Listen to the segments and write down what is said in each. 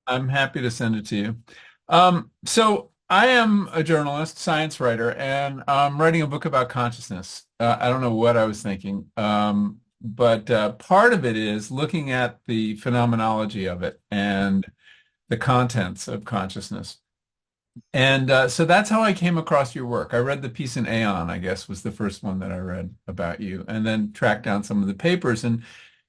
I'm happy to send it to you. So I am a journalist, science writer, and I'm writing a book about consciousness. I don't know what I was thinking, but part of it is looking at the phenomenology of it and the contents of consciousness. And so that's how I came across your work. I read the piece in Aeon, I guess, was the first one that I read about you, and then tracked down some of the papers. And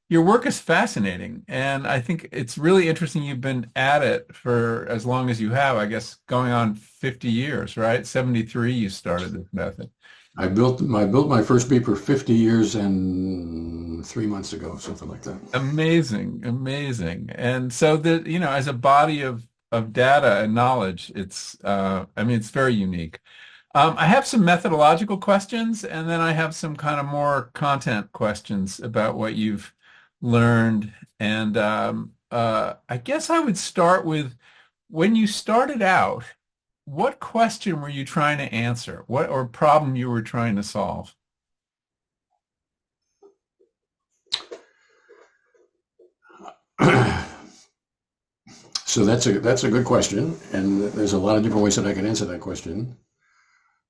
your work is fascinating, and I think it's really interesting you've been at it for as long as you have, I guess going on 50 years, right? 73 you started this method. I built my first beeper 50 years and 3 months ago, something like that. Amazing, amazing. And so as a body of data and knowledge, I mean, it's very unique. I have some methodological questions, and then I have some kind of more content questions about what you've learned. And I guess I would start with when you started out, what question were you trying to answer? What or problem you were trying to solve? So that's a good question, and there's a lot of different ways that I can answer that question.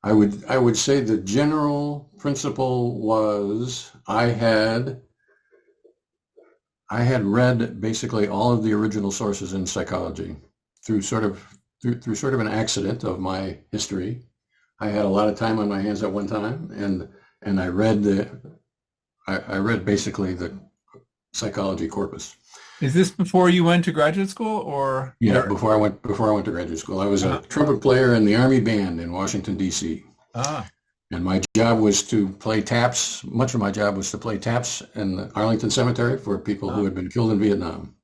I would say the general principle was I had read basically all of the original sources in psychology through sort of an accident of my history. I had a lot of time on my hands at one time, and I read basically the psychology corpus. Is this before you went to graduate school or Yeah, before I went to graduate school, I was a uh, trumpet player in the Army band in Washington, D.C. ah, And my job was to play taps. Much of my job was to play taps in the Arlington Cemetery for people who ah, had been killed in Vietnam.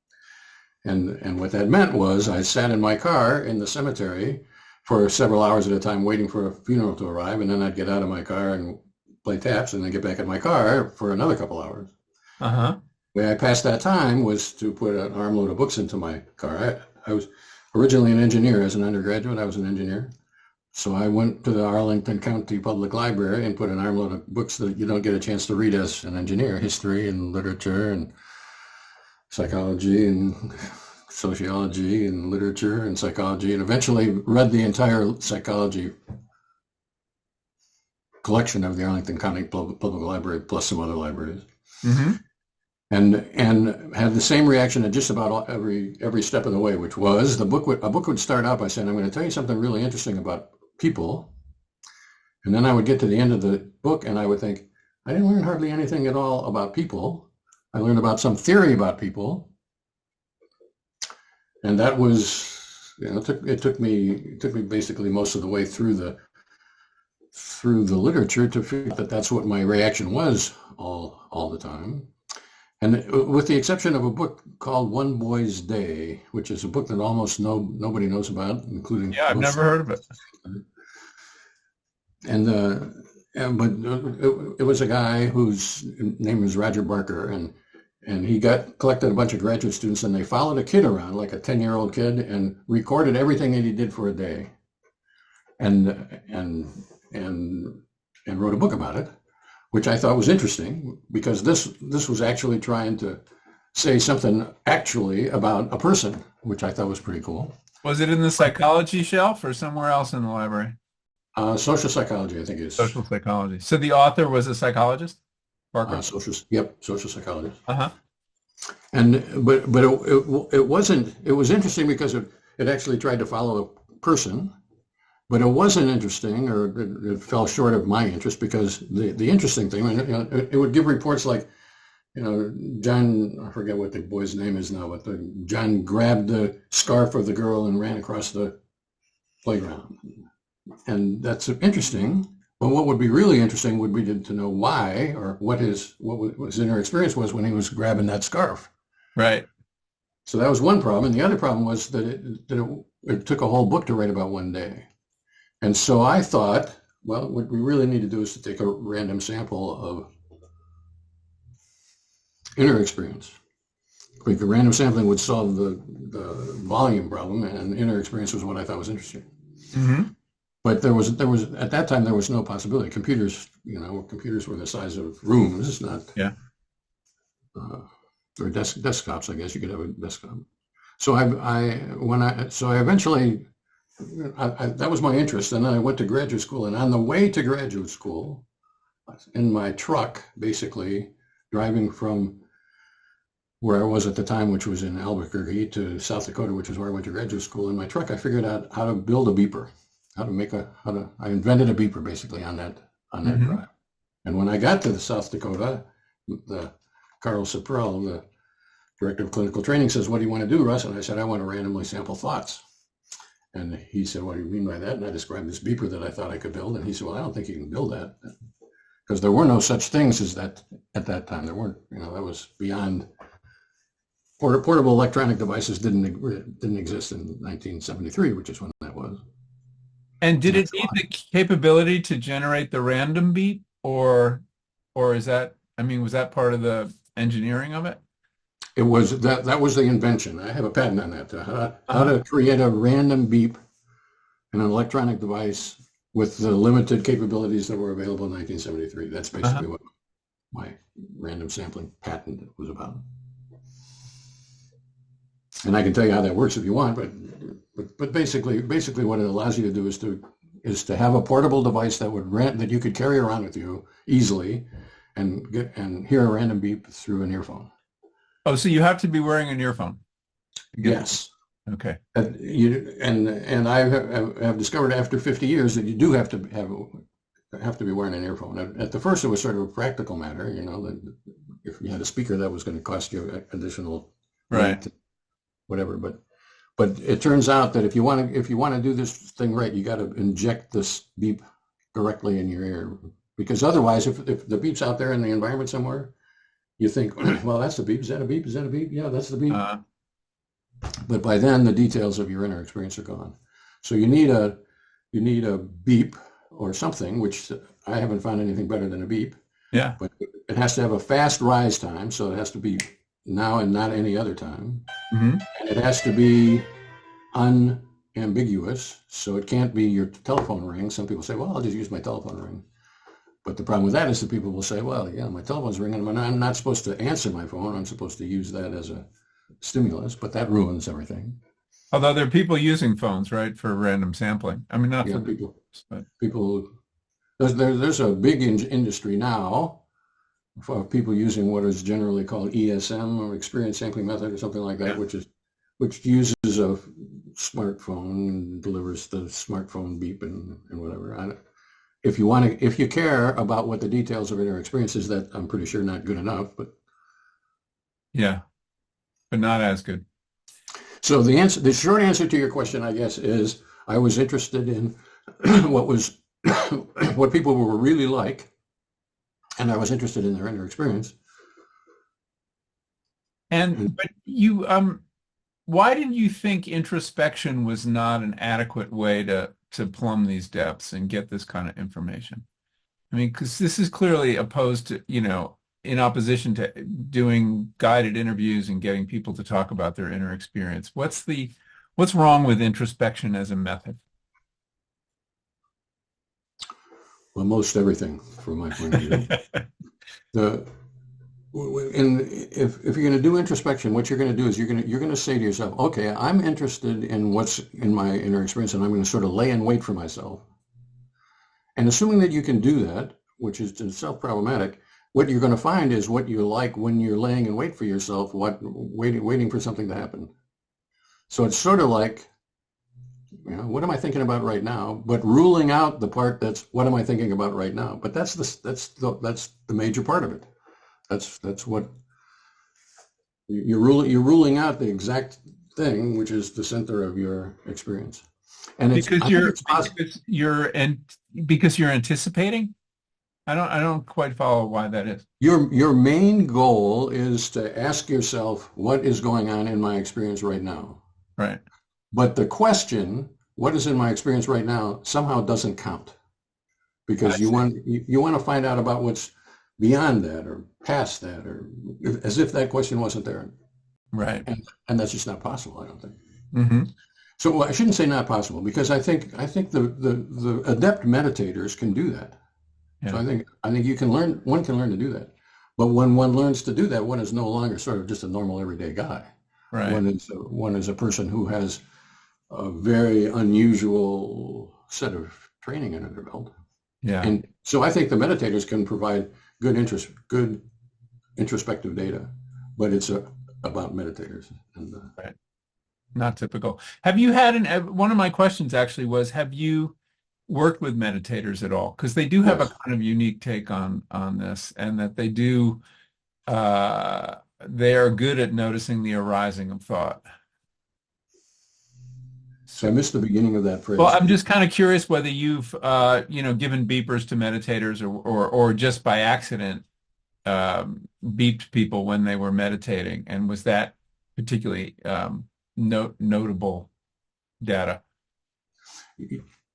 And what that meant was I sat in my car in the cemetery for several hours at a time waiting for a funeral to arrive, and then I'd get out of my car and play taps and then get back in my car for another couple hours. uh-huh. The way I passed that time was to put an armload of books into my car. I was originally an engineer. As an undergraduate, I was an engineer. So I went to the Arlington County Public Library and put an armload of books that you don't get a chance to read as an engineer, history and literature and psychology and sociology and literature and psychology, and eventually read the entire psychology collection of the Arlington County Public Library plus some other libraries. Hmm. And had the same reaction at just about every step of the way, which was a book would start out by saying, "I'm going to tell you something really interesting about people," and then I would get to the end of the book and I would think, I didn't learn hardly anything at all about people. I learned about some theory about people, and that was, it took me basically most of the way through the literature to figure that that's what my reaction was all the time. And with the exception of a book called One Boy's Day, which is a book that almost nobody knows about, including Yeah, I've most. never heard of it. And but it was a guy whose name was Roger Barker, and he got collected a bunch of graduate students, and they followed a kid around, like a 10-year-old kid, and recorded everything that he did for a day, and and and and wrote a book about it, which I thought was interesting because this was actually trying to say something actually about a person, which I thought was pretty cool. Was it in the psychology shelf or somewhere else in the library? Social psychology, I think, is Social psychology. So the author was a psychologist, Parker? social psychology. Uh-huh. And but it wasn't. It was interesting because it actually tried to follow a person, but it wasn't interesting, or it fell short of my interest because the interesting thing, it would give reports like, John, I forget what the boy's name is now, but John grabbed the scarf of the girl and ran across the playground. And that's interesting. But what would be really interesting would be to know why, or what his inner experience was when he was grabbing that scarf. Right. So that was one problem. And the other problem was that it took a whole book to write about one day. And so I thought, well, what we really need to do is to take a random sample of inner experience. Like, random sampling would solve the volume problem, and inner experience was what I thought was interesting. Hmm. But there was at that time there was no possibility. Computers were the size of rooms, not Yeah. uh, or desktops, I guess you could have a desktop. So I eventually, that was my interest. And then I went to graduate school. And on the way to graduate school, in my truck, basically driving from where I was at the time, which was in Albuquerque, to South Dakota, which is where I went to graduate school. In my truck, I figured out how to build a beeper, I invented a beeper basically on that Hmm. drive. And when I got to the South Dakota, the Carl Saprell, the director of clinical training, says, "What do you want to do, Russ?" And I said, "I want to randomly sample thoughts." And he said, "What do you mean by that?" And I described this beeper that I thought I could build. And he said, "Well, I don't think you can build that." Because there were no such things as that at that time. There weren't, that was beyond. Portable electronic devices didn't exist in 1973, which is when that was. And did it That's need the capability to generate the random beat, or is that, I mean, was that part of the engineering of it? It was that was the invention. I have a patent on that. How Uh-huh. to create a random beep in an electronic device with the limited capabilities that were available in 1973. That's Uh-huh. basically what my random sampling patent was about. And I can tell you how that works if you want, but basically what it allows you to do is to have a portable device that you could carry around with you easily and hear a random beep through an earphone. Oh, so you have to be wearing an earphone to get the, Yes. okay. And I have discovered after 50 years that you do have to be wearing an earphone. At the first, it was sort of a practical matter, that if you had a speaker, that was going to cost you additional Right. rent, whatever. But it turns out that if you want to do this thing right, you got to inject this beep directly in your ear, because otherwise, if the beep's out there in the environment somewhere, you think, well, that's the beep. Is that a beep? Is that a beep? Yeah, that's the beep. Uh, But by then, the details of your inner experience are gone. So you need a beep or something, which I haven't found anything better than a beep. yeah. But it has to have a fast rise time, so it has to be now and not any other time. Hmm. And it has to be unambiguous, so it can't be your telephone ring. Some people say, "Well, I'll just use my telephone ring." But the problem with that is that people will say, "Well, yeah, my telephone's ringing, but I'm not supposed to answer my phone. I'm supposed to use that as a stimulus," but that ruins everything. Although there are people using phones, right, for random sampling. I mean, not Yeah, for, people, but people, there's a big industry now for people using what is generally called ESM, or experience sampling method, or something like that, yeah. which uses a smartphone and delivers the smartphone beep and whatever. If you care about what the details of inner experience is, that I'm pretty sure not good enough. But Yeah, but not as good. so the short answer to your question, I guess, is I was interested in what was what people were really like, and I was interested in their inner experience. And But why did you think introspection was not an adequate way to plumb these depths and get this kind of information? I mean, because this is clearly opposed to, in opposition to doing guided interviews and getting people to talk about their inner experience. What's wrong with introspection as a method? well, most everything from my point of view. The and if you're going to do introspection, what you're going to do is you're going to say to yourself, okay, I'm interested in what's in my inner experience, and I'm going to sort of lay in wait for myself. And assuming that you can do that, which is itself problematic, what you're going to find is what you like when you're laying in wait for yourself, waiting for something to happen. So it's sort of like, what am I thinking about right now? But ruling out the part that's what am I thinking about right now? But that's the major part of it. That's what you're ruling out the exact thing, which is the center of your experience. And Because I think it's possible. because you're anticipating? I don't quite follow why that is. Your main goal is to ask yourself, what is going on in my experience right now? Right. But the question, what is in my experience right now, somehow doesn't count, I because you see. want to find out about what's beyond that or past that, or as if that question wasn't there. Right. And that's just not possible, I don't think. Hmm. So, well, I shouldn't say not possible, because I think the adept meditators can do that. So Yeah. I think one can learn to do that. But when one learns to do that, one is no longer sort of just a normal everyday guy. Right. One is a person who has a very unusual set of training under their belt. Yeah. And so I think the meditators can provide good introspective data, but it's about meditators. And Right. Not typical. Have you had one of my questions actually was, have you worked with meditators at all? Because they do have a yes, kind of unique take on this, and that they do they are good at noticing the arising of thought. so I So, missed the beginning of that well, phrase. I'm just kind of curious whether you've given beepers to meditators, or just by accident beeped people when they were meditating, and was that particularly notable data?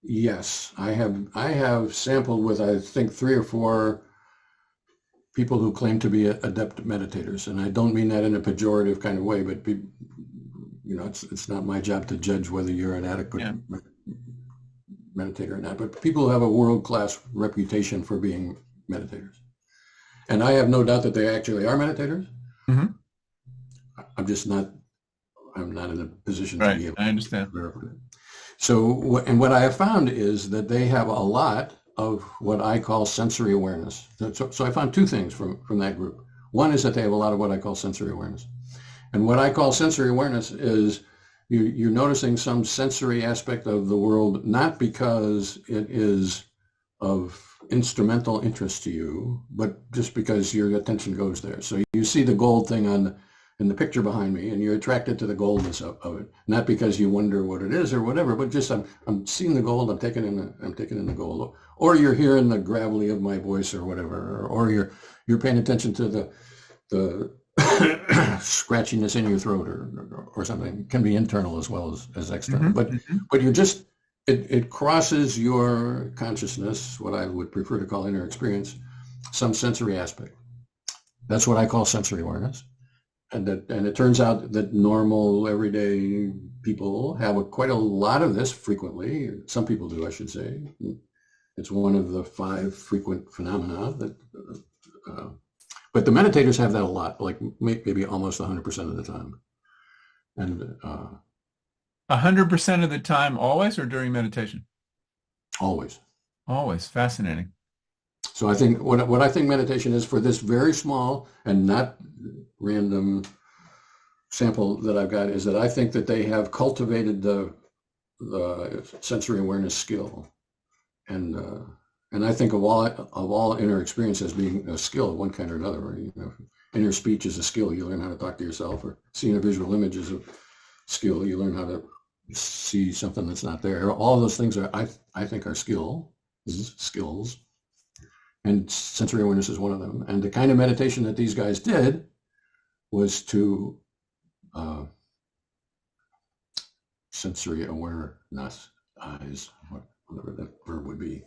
Yes, I have sampled with I think 3 or 4 people who claim to be adept meditators, and I don't mean that in a pejorative kind of way, but it's not my job to judge whether you're an adequate Yeah. meditator or not. But people who have a world-class reputation for being meditators, and I have no doubt that they actually are meditators. Hmm. I'm just not. I'm not in a position to Right. be able I to understand. verify it. So, and what I have found is that they have a lot of what I call sensory awareness. So I found 2 things from that group. One is that they have a lot of what I call sensory awareness. And what I call sensory awareness is you're noticing some sensory aspect of the world, not because it is of instrumental interest to you, but just because your attention goes there. So you see the gold thing in the picture behind me, and you're attracted to the goldness of it, not because you wonder what it is or whatever, but just I'm seeing the gold, I'm taking in the gold, or you're hearing the gravelly of my voice or whatever, or you're paying attention to the scratchiness in your throat or something. It can be internal as well as external, Hmm. but you're just it crosses your consciousness, what I would prefer to call inner experience, some sensory aspect. That's what I call sensory awareness. And it turns out that normal everyday people have quite a lot of this frequently. Some people do, I should say. It's one of the 5 frequent phenomena that, uh, but the meditators have that a lot, like maybe almost 100% of the time. And 100% of the time, always, or during meditation? always. Always. Fascinating. So I think what I think meditation is for this very small and not random sample that I've got is that I think that they have cultivated the sensory awareness skill, and I think of all inner experience as being a skill of one kind or another. Right? Inner speech is a skill. You learn how to talk to yourself, or seeing a visual image is a skill. You learn how to see something that's not there. All of those things I think are skills, and sensory awareness is one of them. And the kind of meditation that these guys did was to sensory awareness, eyes, whatever that verb would be.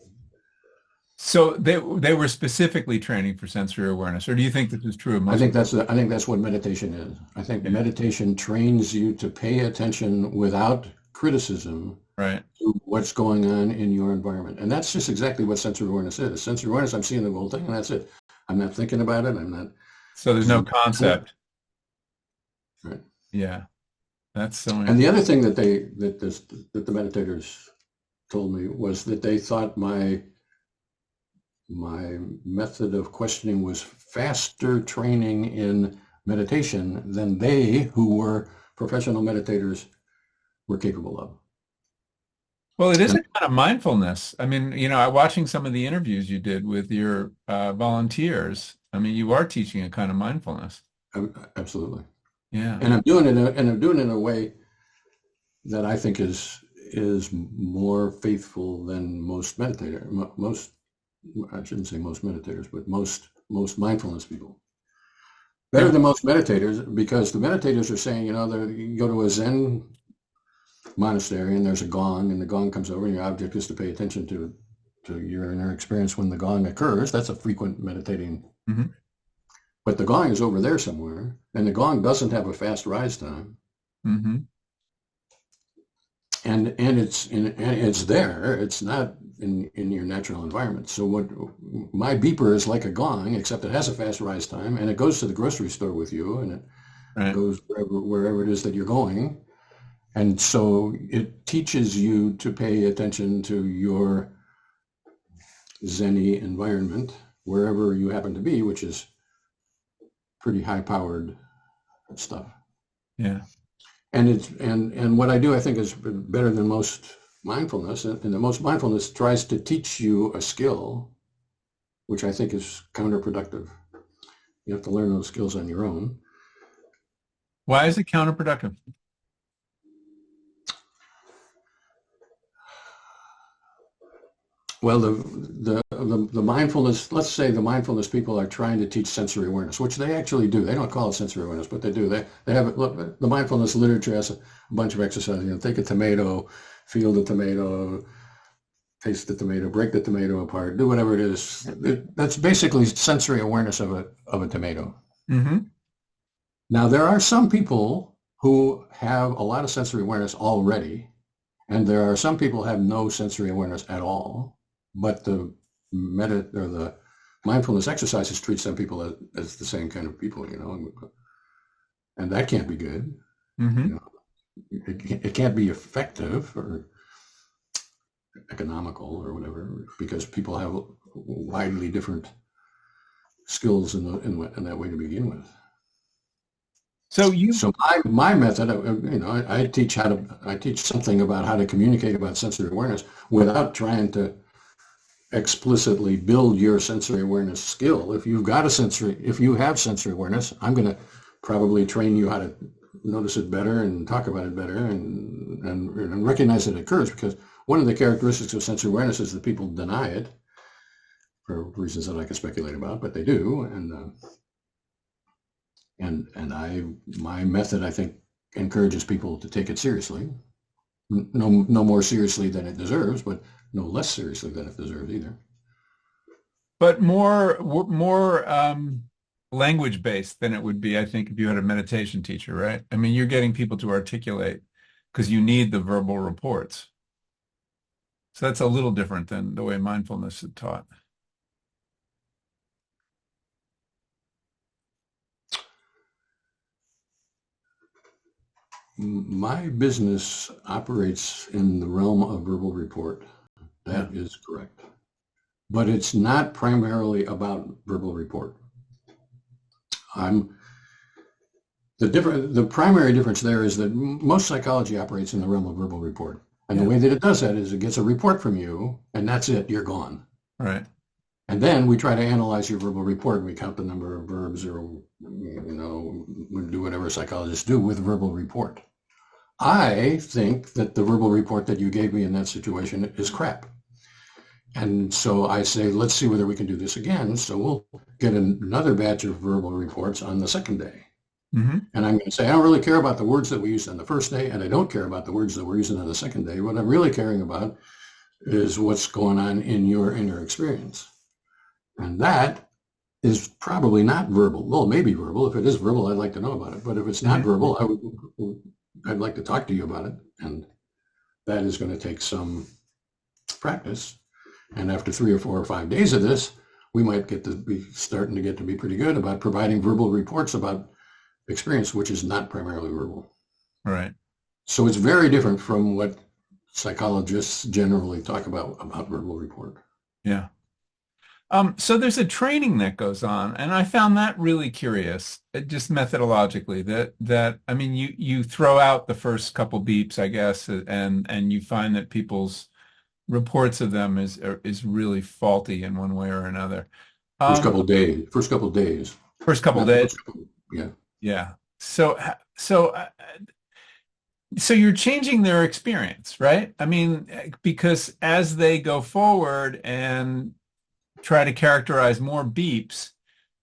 So they were specifically training for sensory awareness, or do you think this is true of most people? I think that's what meditation is. I think Yeah. meditation trains you to pay attention without criticism Right. to what's going on in your environment. And that's just exactly what sensory awareness is. Sensory awareness, I'm seeing the whole thing, and that's it. I'm not thinking about it. I'm not. So there's no concept. Right. Yeah. That's so And the interesting. other thing that the meditators told me was that they thought my method of questioning was faster training in meditation than they, who were professional meditators, were capable of. Well, it is And a kind of mindfulness. I mean, watching some of the interviews you did with your volunteers, I mean, you are teaching a kind of mindfulness. absolutely. Yeah. And I'm doing it in a way that I think is more faithful than most meditators. Most, I shouldn't say most meditators, but most mindfulness people. Better It- than most meditators, because the meditators are saying, you go to a Zen monastery and there's a gong, and the gong comes over, and your object is to pay attention to your inner experience when the gong occurs. That's a frequent meditating. Mhm. But the gong is over there somewhere, and the gong doesn't have a fast rise time. Mhm. and it's there. It's not in your natural environment. So what my beeper is like a gong, except it has a fast rise time, and it goes to the grocery store with you, and it Right. goes wherever it is that you're going. And so it teaches you to pay attention to your Zenny environment, wherever you happen to be, which is pretty high powered stuff. Yeah. And what I do, I think, is better than most mindfulness. And the most mindfulness tries to teach you a skill, which I think is counterproductive. You have to learn those skills on your own. Why is it counterproductive? Well, the mindfulness, let's say the mindfulness people are trying to teach sensory awareness, which they actually do. They don't call it sensory awareness, but they do. They have it, look, the mindfulness literature has a bunch of exercises. You know, take a tomato, feel the tomato, taste the tomato, break the tomato apart, do whatever it is. That's basically sensory awareness of a tomato. Mm-hmm. Now, there are some people who have a lot of sensory awareness already, and there are some people who have no sensory awareness at all. But the or the mindfulness exercises treat some people as the same kind of people, you know, and that can't be good. Mm-hmm. You know, it can't be effective or economical or whatever because people have widely different skills in that way to begin with. So you, So my method, you know, I teach something about how to communicate about sensory awareness without trying to explicitly build your sensory awareness skill. If you have sensory awareness, I'm going to probably train you how to notice it better and talk about it better and recognize that it occurs, because one of the characteristics of sensory awareness is that people deny it for reasons that I can speculate about, but they do. My method, I think, encourages people to take it seriously. No more seriously than it deserves, but no less seriously than it deserves either. but more language based than it would be, I think, if you had a meditation teacher, right? I mean, you're getting people to articulate because you need the verbal reports. So that's a little different than the way mindfulness is taught. My business operates in the realm of verbal report. Yeah. That is correct. But it's not primarily about verbal report. I'm the primary difference there is that most psychology operates in the realm of verbal report. And the Yeah. way that it does that is it gets a report from you, and that's it, you're gone. Right. And then we try to analyze your verbal report, and we count the number of verbs, or we do whatever psychologists do with verbal report. I think that the verbal report that you gave me in that situation is crap. And so I say, let's see whether we can do this again. So we'll get another batch of verbal reports on the second day. Mm-hmm. And I'm going to say, I don't really care about the words that we used on the first day, and I don't care about the words that we're using on the second day. What I'm really caring about is what's going on in your inner experience. And that is probably not verbal. Well, it may be verbal. If it is verbal, I'd like to know about it. But if it's not Mm-hmm. verbal, I'd like to talk to you about it. And that is going to take some practice. And after 3 or 4 or 5 days of this, we might get to be starting to get to be pretty good about providing verbal reports about experience, which is not primarily verbal. Right. So it's very different from what psychologists generally talk about verbal report. Yeah. So there's a training that goes on, and I found that really curious, just methodologically, that I mean, you throw out the first couple beeps, I guess, and you find that people's reports of them is really faulty in one way or another. First Um, couple of days, first couple of days, First couple not the days, first couple. Yeah. yeah. So you're changing their experience, right? I mean, because as they go forward and try to characterize more beeps,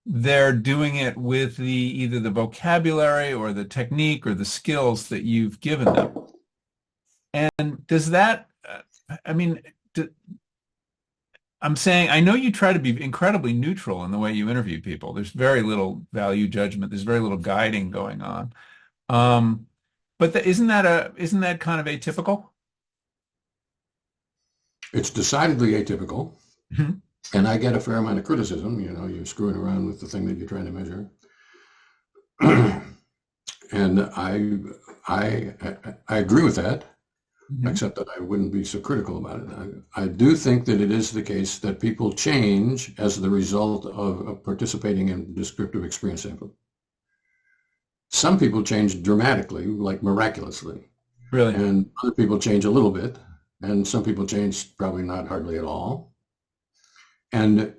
they're doing it with either the vocabulary or the technique or the skills that you've given them. And does that, I mean, I'm saying, I know you try to be incredibly neutral in the way you interview people. There's very little value judgment. There's very little guiding going on. But isn't that kind of atypical? It's decidedly atypical, Mhm. and I get a fair amount of criticism. You're screwing around with the thing that you're trying to measure. And I agree with that, Mhm. except that I wouldn't be so critical about it. I do think that it is the case that people change as the result of participating in descriptive experience sampling. Some people change dramatically, like miraculously, Really? and other people change a little bit, and some people change probably not hardly at all. And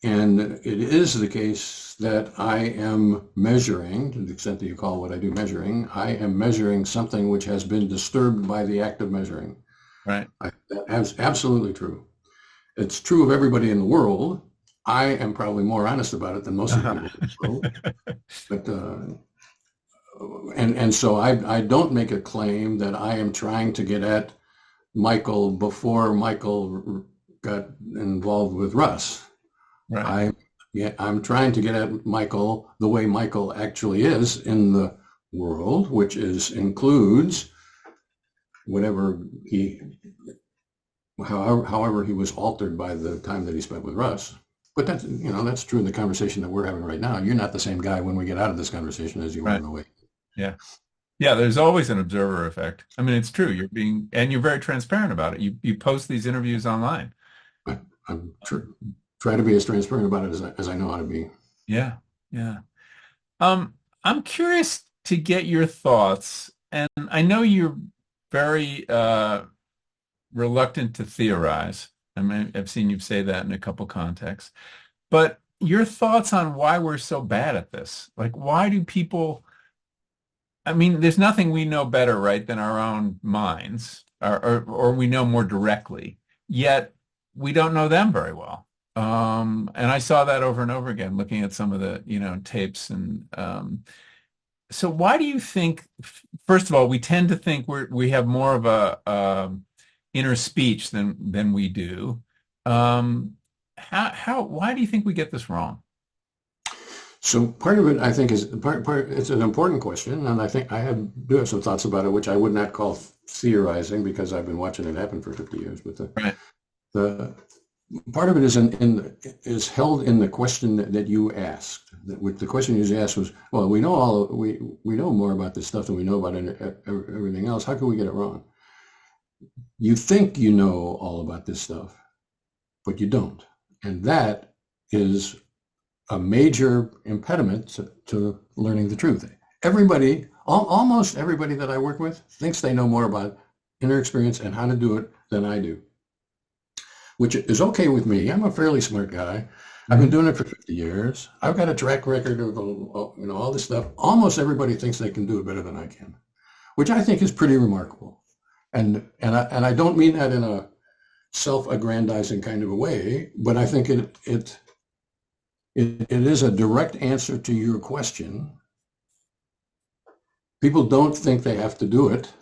and it is the case that I am measuring, to the extent that you call what I do measuring, I am measuring something which has been disturbed by the act of measuring. Right. That's absolutely true. It's true of everybody in the world. I am probably more honest about it than most of the people in the world. But and so I don't make a claim that I am trying to get at Michael before Michael got involved with Russ. Right. I Yeah, I'm trying to get at Michael the way Michael actually is in the world, which is includes whatever he, however he was altered by the time that he spent with Russ. But that's true in the conversation that we're having right now. You're not the same guy when we get out of this conversation as you were Right. in the way. Yeah. Yeah, there's always an observer effect. I mean, it's true. And you're very transparent about it. You post these interviews online. I'm try to be as transparent about it as I know how to be. Yeah. Yeah. I'm curious to get your thoughts, and I know you're very reluctant to theorize. I mean, I've seen you say that in a couple contexts, but your thoughts on why we're so bad at this. Like, why do people, I mean, there's nothing we know better, right, than our own minds, or we know more directly, yet we don't know them very well. And I saw that over and over again, looking at some of the, tapes. And so why do you think, first of all, we tend to think we have more of a inner speech than we do. Why do you think we get this wrong? So part of it, I think, is part. It's an important question, and I think do have some thoughts about it, which I would not call theorizing because I've been watching it happen for 50 years. But Right. the part of it is held in the question that you asked. The question you asked was, well, we know more about this stuff than we know about everything else. How can we get it wrong? You think you know all about this stuff, but you don't, and that is a major impediment to learning the truth. Almost everybody that I work with thinks they know more about inner experience and how to do it than I do, which is okay with me. I'm a fairly smart guy. I've been Mhm. doing it for 50 years. I've got a track record of all this stuff. Almost everybody thinks they can do it better than I can, which I think is pretty remarkable. And I don't mean that in a self-aggrandizing kind of a way, but I think it is a direct answer to your question. People don't think they have to do it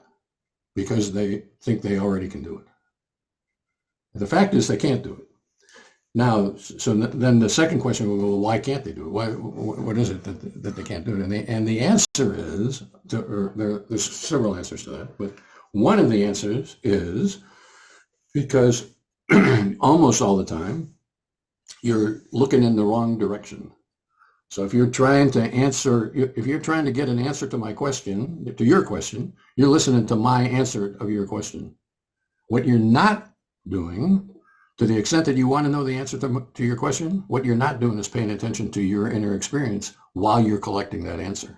because they think they already can do it. The fact is they can't do it. Now, so then the second question will go, well, why can't they do it? What is it that they can't do it? And the answer is, there's several answers to that, but one of the answers is because almost all the time, you're looking in the wrong direction. So if you're trying to get an answer to your question, you're listening to my answer of your question. What you're not doing, to the extent that you want to know the answer to your question, what you're not doing is paying attention to your inner experience while you're collecting that answer.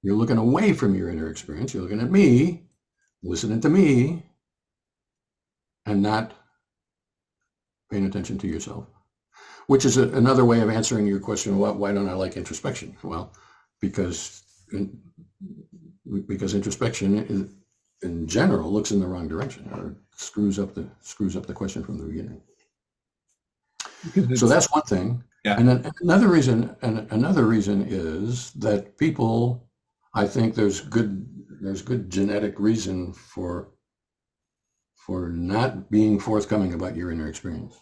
You're looking away from your inner experience. You're looking at me, listening to me, and not paying attention to yourself. Which is another way of answering your question, why don't I like introspection? Well, because introspection in general looks in the wrong direction or screws up the question from the beginning. Because So that's one thing. yeah. And then another reason is that people, I think there's good genetic reason for not being forthcoming about your inner experience.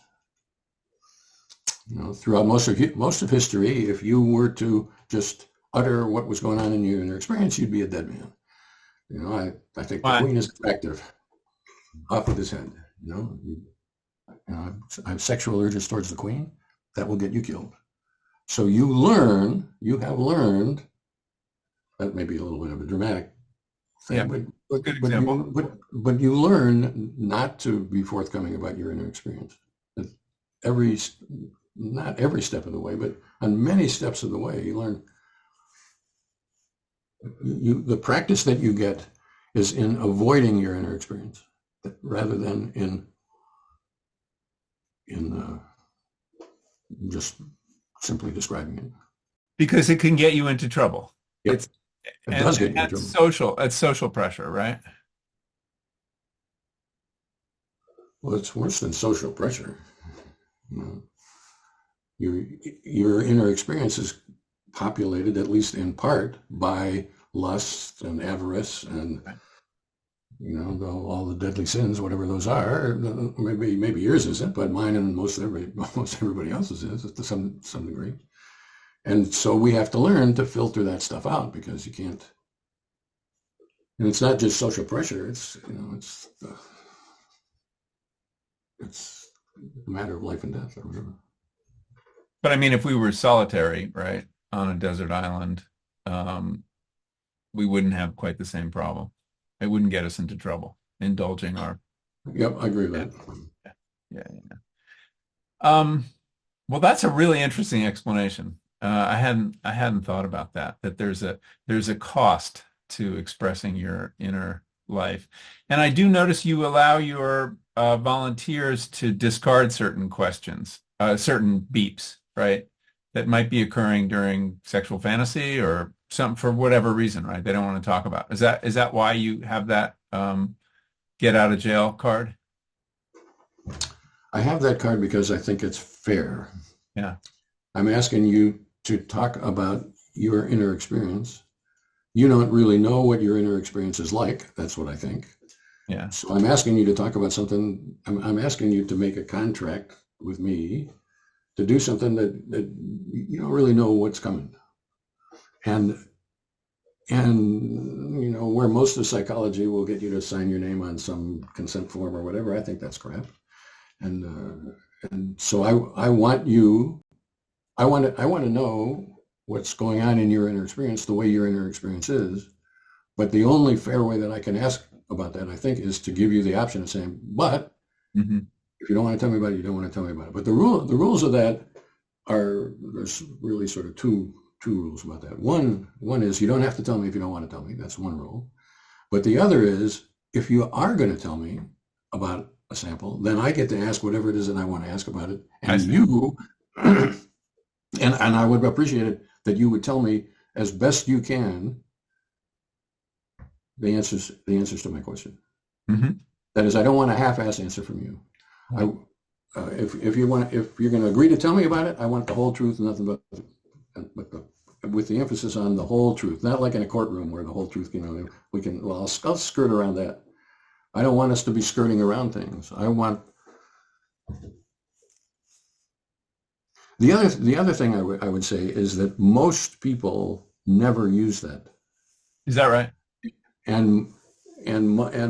Throughout most of history, if you were to just utter what was going on in your inner experience, you'd be a dead man. I think the Why? queen is attractive. Off with his head. I have sexual urges towards the queen. That will get you killed. So you have learned, that may be a little bit of a dramatic Yeah. thing, Good example. but you learn not to be forthcoming about your inner experience. Every, not every step of the way, but on many steps of the way, you learn. The practice that you get is in avoiding your inner experience rather than in just simply describing it. Because it can get you into trouble. Yep. It's It does get you in trouble. It's social pressure, right? Well, it's worse than social pressure. You know, your inner experience is populated, at least in part, by lust and avarice and all the deadly sins, whatever those are. Maybe yours isn't, but mine and most everybody else's is to some degree. And so we have to learn to filter that stuff out, because you can't. And it's not just social pressure. It's a matter of life and death or whatever. But I mean, if we were solitary, right, on a desert island, we wouldn't have quite the same problem. It wouldn't get us into trouble, indulging our. Yep, I agree with that. Yeah. Well, that's a really interesting explanation. I hadn't thought about that. That there's a cost to expressing your inner life, and I do notice you allow your volunteers to discard certain questions, certain beeps, right? That might be occurring during sexual fantasy or some for whatever reason, right? They don't want to talk about. Is that why you have that get out of jail card? I have that card because I think it's fair. Yeah. I'm asking you to talk about your inner experience. You don't really know what your inner experience is like. That's what I think. Yeah. So I'm asking you to talk about something. I'm asking you to make a contract with me to do something that you don't really know what's coming. And where most of psychology will get you to sign your name on some consent form or whatever, I think that's crap. And so I want to know what's going on in your inner experience, the way your inner experience is. But the only fair way that I can ask about that, I think, is to give you the option of saying, but if you don't want to tell me about it, you don't want to tell me about it. But the rules of that there's really sort of two rules about that. One is you don't have to tell me if you don't want to tell me. That's one rule. But the other is, if you are going to tell me about a sample, then I get to ask whatever it is that I want to ask about it. And you, and I would appreciate it that you would tell me as best you can the answers to my question. That is, I don't want a half-ass answer from you. If you're going to agree to tell me about it, I want the whole truth, nothing but with the emphasis on the whole truth, not like in a courtroom where the whole truth, I'll skirt around that. I don't want us to be skirting around things. I want the other thing I would say is that most people never use that. Is that right? And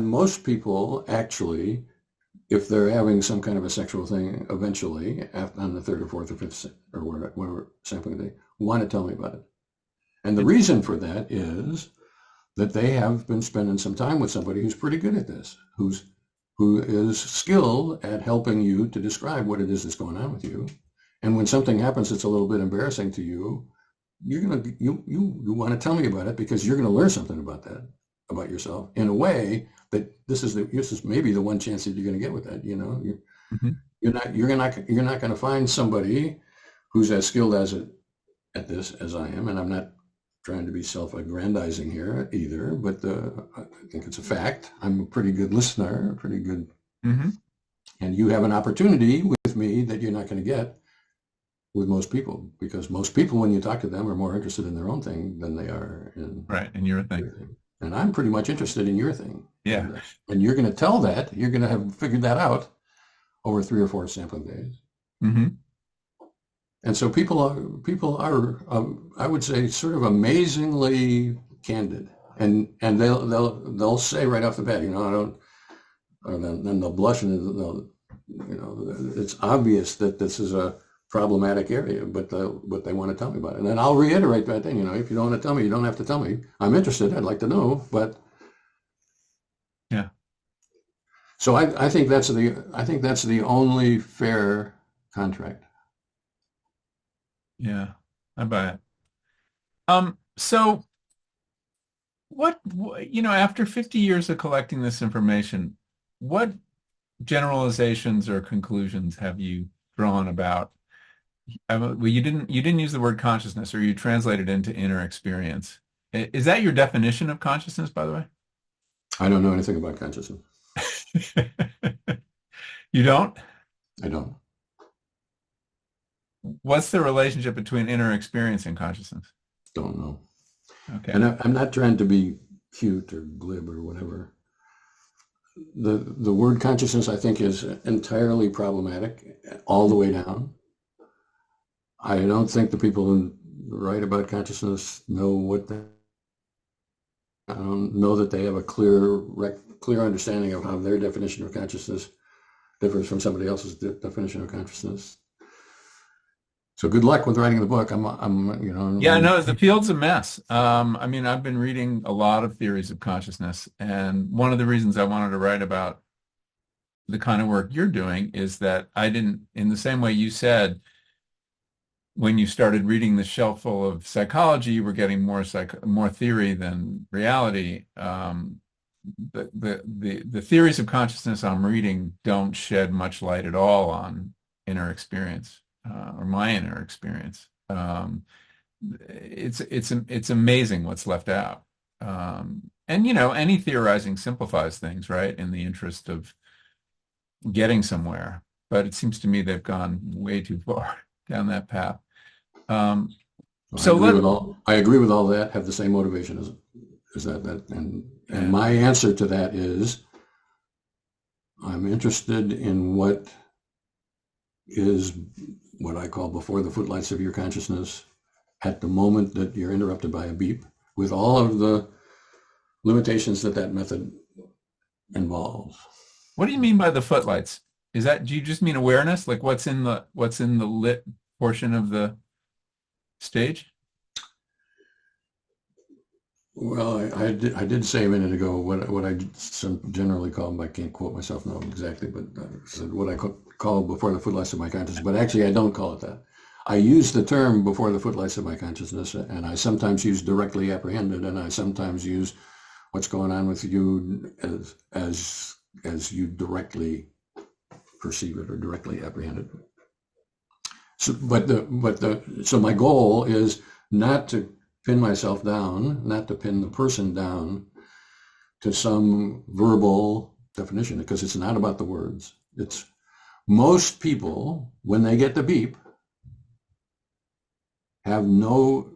most people actually, if they're having some kind of a sexual thing, eventually, on the third or fourth or fifth or whatever sampling day, want to tell me about it. And the reason for that is that they have been spending some time with somebody who's pretty good at this, who is skilled at helping you to describe what it is that's going on with you. And when something happens that's a little bit embarrassing to you, you want to tell me about it, because you're going to learn something about that, about yourself, in a way that this is maybe the one chance that you're going to get with that. You're not going to find somebody who's as skilled at this as I am, and I'm not trying to be self-aggrandizing here either, but I think it's a fact. I'm a pretty good listener, pretty good, and you have an opportunity with me that you're not going to get with most people, because most people, when you talk to them, are more interested in their own thing than they are in your thing. And I'm pretty much interested in your thing. Yeah. And you're going to tell that, you're going to have figured that out over 3 or 4 sampling days. And so people are I would say, sort of amazingly candid, and they'll say right off the bat, I don't, and then they'll blush and it's obvious that this is a problematic area, but they want to tell me about it. And then I'll reiterate that thing, if you don't want to tell me, you don't have to tell me. I'm interested. I'd like to know, but Yeah. so I think that's the only fair contract. Yeah. I buy it. So after 50 years of collecting this information, what generalizations or conclusions have you drawn about? Well, you didn't use the word consciousness, or you translated into inner experience. Is that your definition of consciousness, by the I don't know anything about consciousness. way? You don't? I don't. What's the relationship between inner experience and consciousness? Don't know. Okay. And I'm not trying to be cute or glib or whatever. The word consciousness, I think, is entirely problematic all the way down. I don't think the people who write about consciousness know I don't know that they have a clear understanding of how their definition of consciousness differs from somebody else's definition of consciousness. So good luck with writing the book. Yeah, no, the field's a mess. I mean, I've been reading a lot of theories of consciousness, and one of the reasons I wanted to write about the kind of work you're doing is that I didn't, in the same way you said, when you started reading the shelf full of psychology, you were getting more theory than reality. The theories of consciousness I'm reading don't shed much light at all on inner experience, or my inner experience. It's amazing what's left out. And any theorizing simplifies things, right? In the interest of getting somewhere. But it seems to me they've gone way too far down that path. So I agree with all that. Have the same motivation as that. And my answer to that is, I'm interested in what is what I call before the footlights of your consciousness at the moment that you're interrupted by a beep, with all of the limitations that method involves. what do you mean by the footlights? Do you just mean awareness? Like what's in the lit portion of the stage? Well, I did say a minute ago what I generally call, I can't quote myself now exactly, but said what I call before the footlights of my consciousness. But actually, I don't call it that. I use the term before the footlights of my consciousness, and I sometimes use directly apprehended, and I sometimes use what's going on with you as you directly perceive it or directly apprehend it. So my goal is not to pin myself down, not to pin the person down to some verbal definition, because it's not about the words. It's most people, when they get the beep, have no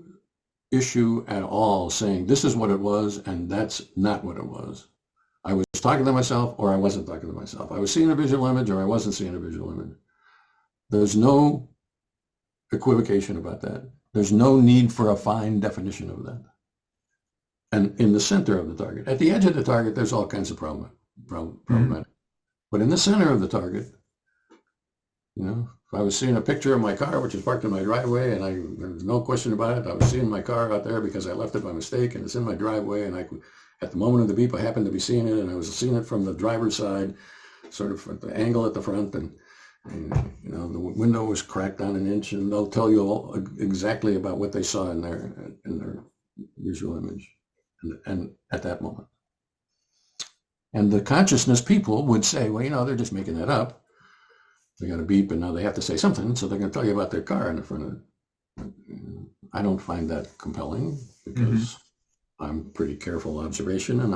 issue at all saying this is what it was and that's not what it was. I was talking to myself or I wasn't talking to myself. I was seeing a visual image or I wasn't seeing a visual image. There's no equivocation about that. There's no need for a fine definition of that. And in the center of the target, at the edge of the target, there's all kinds of problematic. But in the center of the target, if I was seeing a picture of my car, which is parked in my driveway, and there's no question about it, I was seeing my car out there because I left it by mistake, and it's in my driveway, and at the moment of the beep, I happened to be seeing it, and I was seeing it from the driver's side, sort of at the angle at the front, and the window was cracked down an inch, and they'll tell you exactly about what they saw in their visual image, and at that moment. And the consciousness people would say, well, they're just making that up. They got a beep, and now they have to say something, so they're going to tell you about their car in the front of it. I don't find that compelling because I'm pretty careful observation, and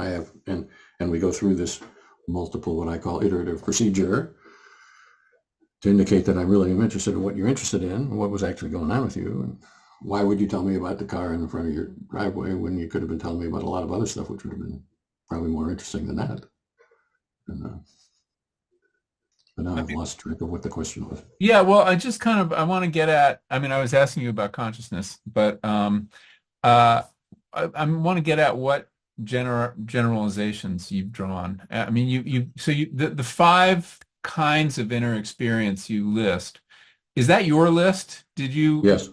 we go through this multiple, what I call iterative procedure, to indicate that I really am interested in what you're interested in, what was actually going on with you, and why would you tell me about the car in the front of your driveway when you could have been telling me about a lot of other stuff, which would have been probably more interesting than that. But now I've lost track of what the question was. Yeah, well, I want to get at, I mean, I was asking you about consciousness, but I want to get at what generalizations you've drawn. I mean, the five kinds of inner experience you list, is that your list? Did you Yes.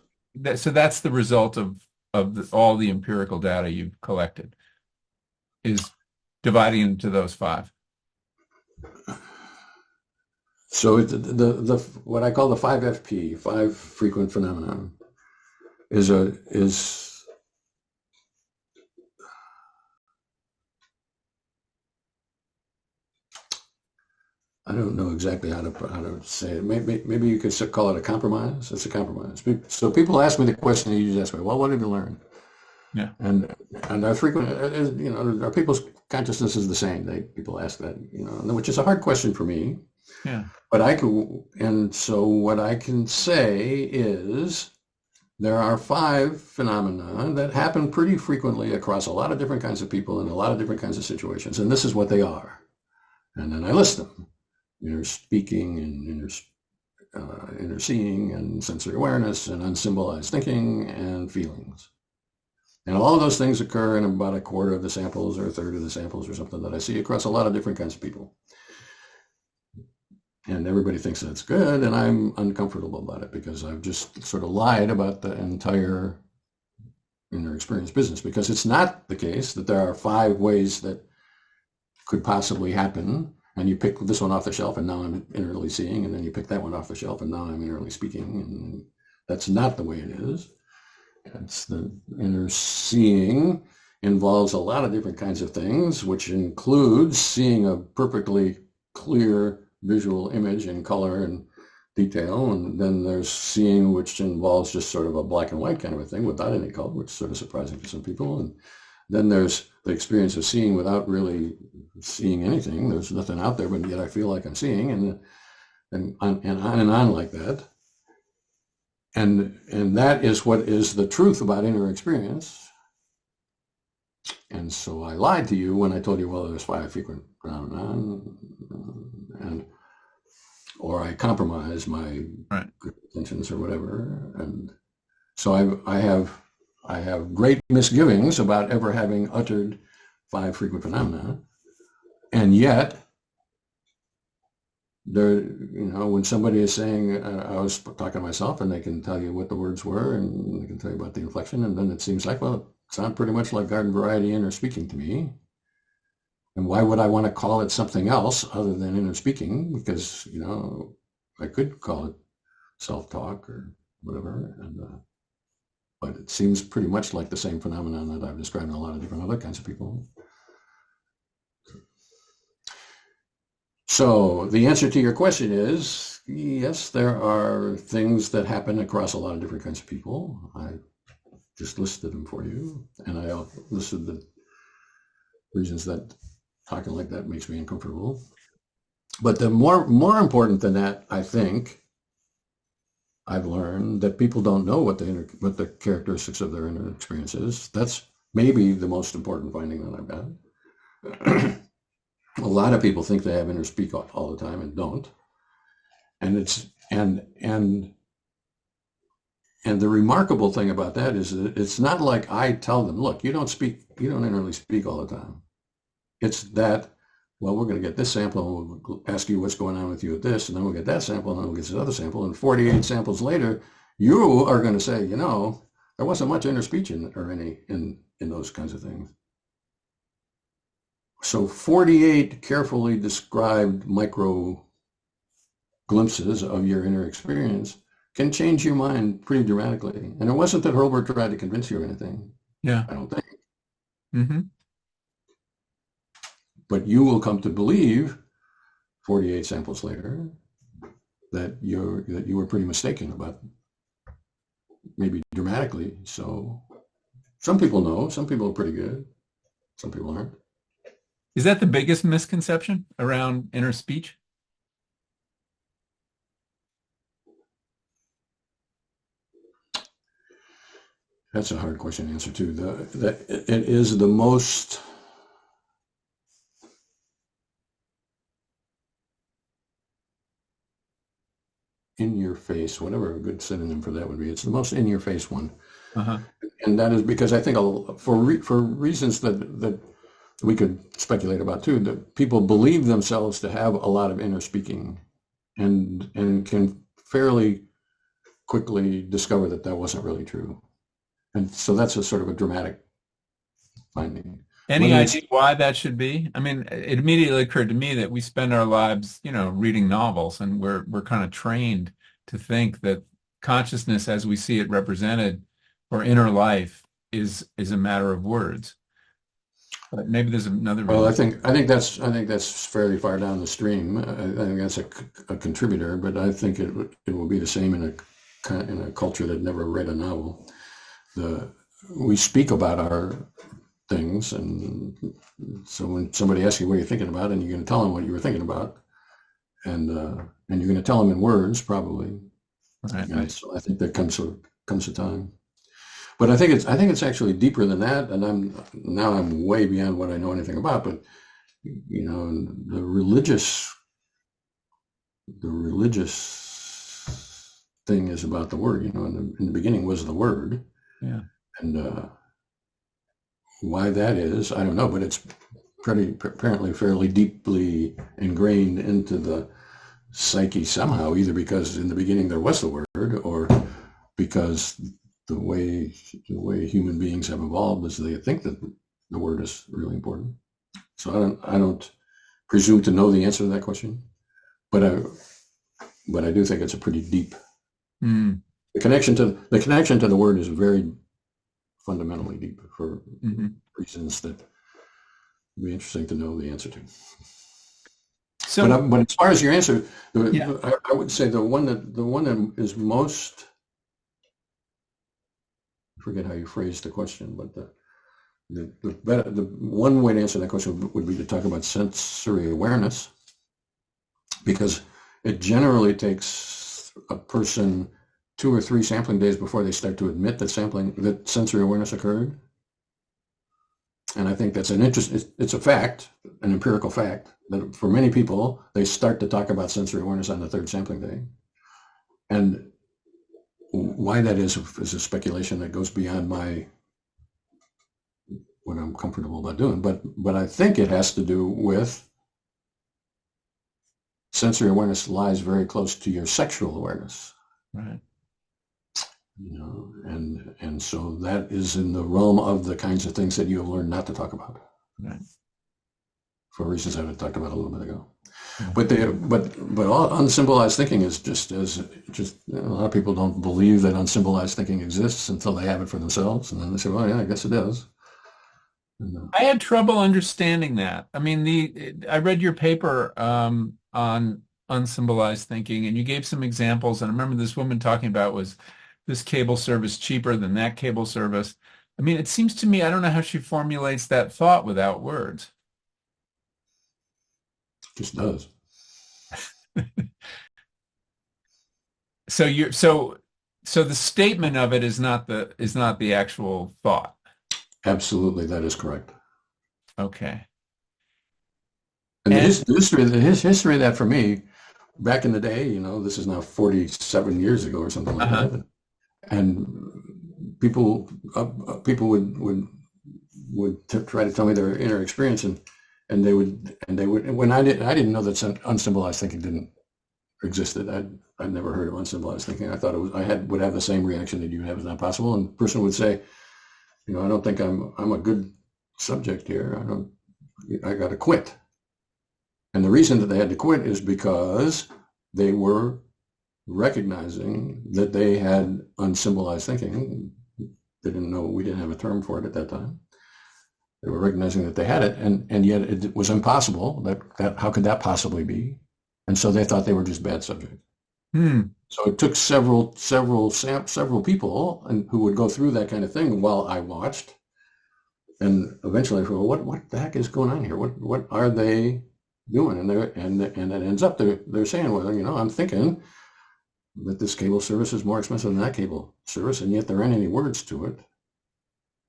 so that's the result of all the empirical data you've collected is dividing into those five. So the what I call the 5FP, five frequent phenomenon, is I don't know exactly how to say it. Maybe you could call it a compromise. It's a compromise. So people ask me the question you just asked me. Well, what did you learn? Yeah. And our frequent, our people's consciousness is the same. People ask that, which is a hard question for me. Yeah. But so what I can say is there are five phenomena that happen pretty frequently across a lot of different kinds of people in a lot of different kinds of situations, and this is what they are. And then I list them: inner speaking and inner seeing and sensory awareness and unsymbolized thinking and feelings. And all of those things occur in about a quarter of the samples or a third of the samples or something that I see across a lot of different kinds of people. And everybody thinks that's good, and I'm uncomfortable about it because I've just sort of lied about the entire inner experience business, because it's not the case that there are five ways that could possibly happen, and you pick this one off the shelf and now I'm innerly seeing, and then you pick that one off the shelf and now I'm innerly speaking, and that's not the way it is. It's the inner seeing involves a lot of different kinds of things, which includes seeing a perfectly clear visual image in color and detail, and then there's seeing, which involves just sort of a black and white kind of a thing without any color, which is sort of surprising to some people. And then there's the experience of seeing without really seeing anything. There's nothing out there, but yet I feel like I'm seeing, and on and on like that. And that is what is the truth about inner experience. And so I lied to you when I told you, well, there's five frequent phenomena, or I compromise my Right. good intentions or whatever. And so I have great misgivings about ever having uttered five frequent phenomena. And yet, when somebody is saying, I was talking to myself, and they can tell you what the words were, and they can tell you about the inflection, and then it seems like, well, it sounds pretty much like garden variety inner speaking to me. And why would I want to call it something else other than inner speaking? Because, I could call it self-talk or whatever. But it seems pretty much like the same phenomenon that I've described in a lot of different other kinds of people. So the answer to your question is, yes, there are things that happen across a lot of different kinds of people. I just listed them for you. And I listed the reasons that talking like that makes me uncomfortable. But the more important than that, I think, I've learned that people don't know what the characteristics of their inner experience is. That's maybe the most important finding that I've got. A lot of people think they have inner speak all the time and don't. And the remarkable thing about that is that it's not like I tell them, look, you don't innerly speak all the time. It's that, well, we're going to get this sample and we'll ask you what's going on with you at this, and then we'll get that sample, and then we'll get this other sample, and 48 samples later, you are going to say, there wasn't much inner speech in those kinds of things. So 48 carefully described micro glimpses of your inner experience can change your mind pretty dramatically. And it wasn't that Herbert tried to convince you of anything. Yeah. I don't think. Mm-hmm. But you will come to believe 48 samples later that you were pretty mistaken about, maybe dramatically. So some people know, some people are pretty good, some people aren't. Is that the biggest misconception around inner speech? That's a hard question to answer too. It is the most in your face, whatever a good synonym for that would be. It's the most in your face one. Uh-huh. And that is because I think for reasons that we could speculate about too, that people believe themselves to have a lot of inner speaking and can fairly quickly discover that that wasn't really true. And so that's a sort of a dramatic finding. Any Whether it's idea why that should be? I mean, it immediately occurred to me that we spend our lives, reading novels, and we're kind of trained to think that consciousness as we see it represented or inner life is a matter of words. But maybe there's another well, reason. I think that's fairly far down the stream. I think that's a contributor, but I think it will be the same in a culture that never read a novel. The We speak about our things, and so when somebody asks you what you're thinking about, and you're going to tell them what you were thinking about, and you're going to tell them in words probably. Right. And so I think there comes a time. But I think it's actually deeper than that, and I'm way beyond what I know anything about. But the religious thing is about the word. In the beginning was the word, Yeah. and why that is, I don't know. But it's apparently fairly deeply ingrained into the psyche somehow, either because in the beginning there was the word, or because the way human beings have evolved is they think that the word is really important. So I don't presume to know the answer to that question, but I do think it's a pretty deep. Mm. The connection to the word is very fundamentally deep for reasons that would be interesting to know the answer to. So, But as far as your answer, yeah. I would say the one that is most, I forget how you phrased the question, but the one way to answer that question would be to talk about sensory awareness, because it generally takes a person 2 or 3 sampling days before they start to admit that sensory awareness occurred. And I think that's it's a fact, an empirical fact, that for many people, they start to talk about sensory awareness on the 3rd sampling day. And why that is a speculation that goes beyond what I'm comfortable about doing. But I think it has to do with sensory awareness lies very close to your sexual awareness. Right. And so that is in the realm of the kinds of things that you have learned not to talk about. Right. For reasons I talked about a little bit ago. Yeah. But all unsymbolized thinking is just a lot of people don't believe that unsymbolized thinking exists until they have it for themselves, and then they say, well, yeah, I guess it does. I had trouble understanding that. I mean, I read your paper on unsymbolized thinking, and you gave some examples. And I remember this woman talking about, was this cable service cheaper than that cable service? I mean, it seems to me, I don't know how she formulates that thought without words. Just does. So the statement of it is not the actual thought. Absolutely, that is correct. Okay. And And his history of that for me, back in the day, this is now 47 years ago or something like that, and people would try to tell me their inner experience, and they would when I didn't know that unsymbolized thinking didn't existed. I'd never heard of unsymbolized thinking. I thought would have the same reaction that you have. Is not possible. And the person would say, I don't think I'm a good subject here. I got to quit. And the reason that they had to quit is because they were recognizing that they had unsymbolized thinking. They didn't know, we didn't have a term for it at that time. They were recognizing that they had it, and yet it was impossible. That how could that possibly be? And so they thought they were just bad subjects. So it took several people who would go through that kind of thing while I watched, and eventually I thought, well, what the heck is going on here? What are they doing? And it ends up they're saying, well, I'm thinking that this cable service is more expensive than that cable service, and yet there aren't any words to it.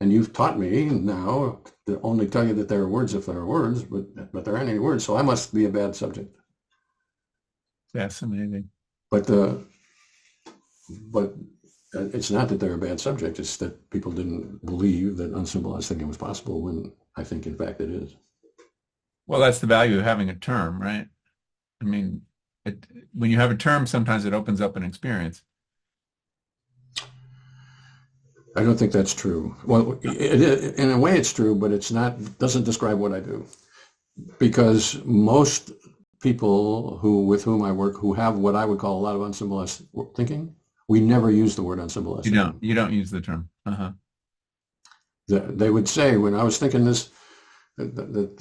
And you've taught me now to only tell you that there are words if there are words, but there aren't any words, so I must be a bad subject. fascinating. But it's not that they're a bad subject. It's that people didn't believe that unsymbolized thinking was possible when I think, in fact, it is. Well, that's the value of having a term, right? I mean, when you have a term, sometimes it opens up an experience. I don't think that's true. Well, in a way it's true, but it's not, doesn't describe what I do. Because most people with whom I work who have what I would call a lot of unsymbolized thinking, we never use the word unsymbolized thinking. You don't use the term. Uh-huh. They would say, when I was thinking this, that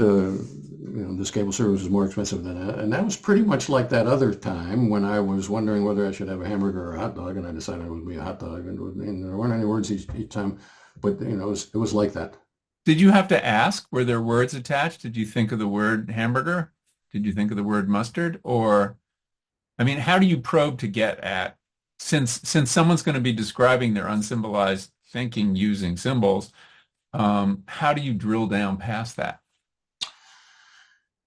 this cable service is more expensive than that, and that was pretty much like that other time when I was wondering whether I should have a hamburger or a hot dog, and I decided it would be a hot dog, and there weren't any words each time, but it was like that. Did you have to ask? Were there words attached? Did you think of the word hamburger? Did you think of the word mustard? Or, I mean, how do you probe to get at, since someone's going to be describing their unsymbolized thinking using symbols, how do you drill down past that?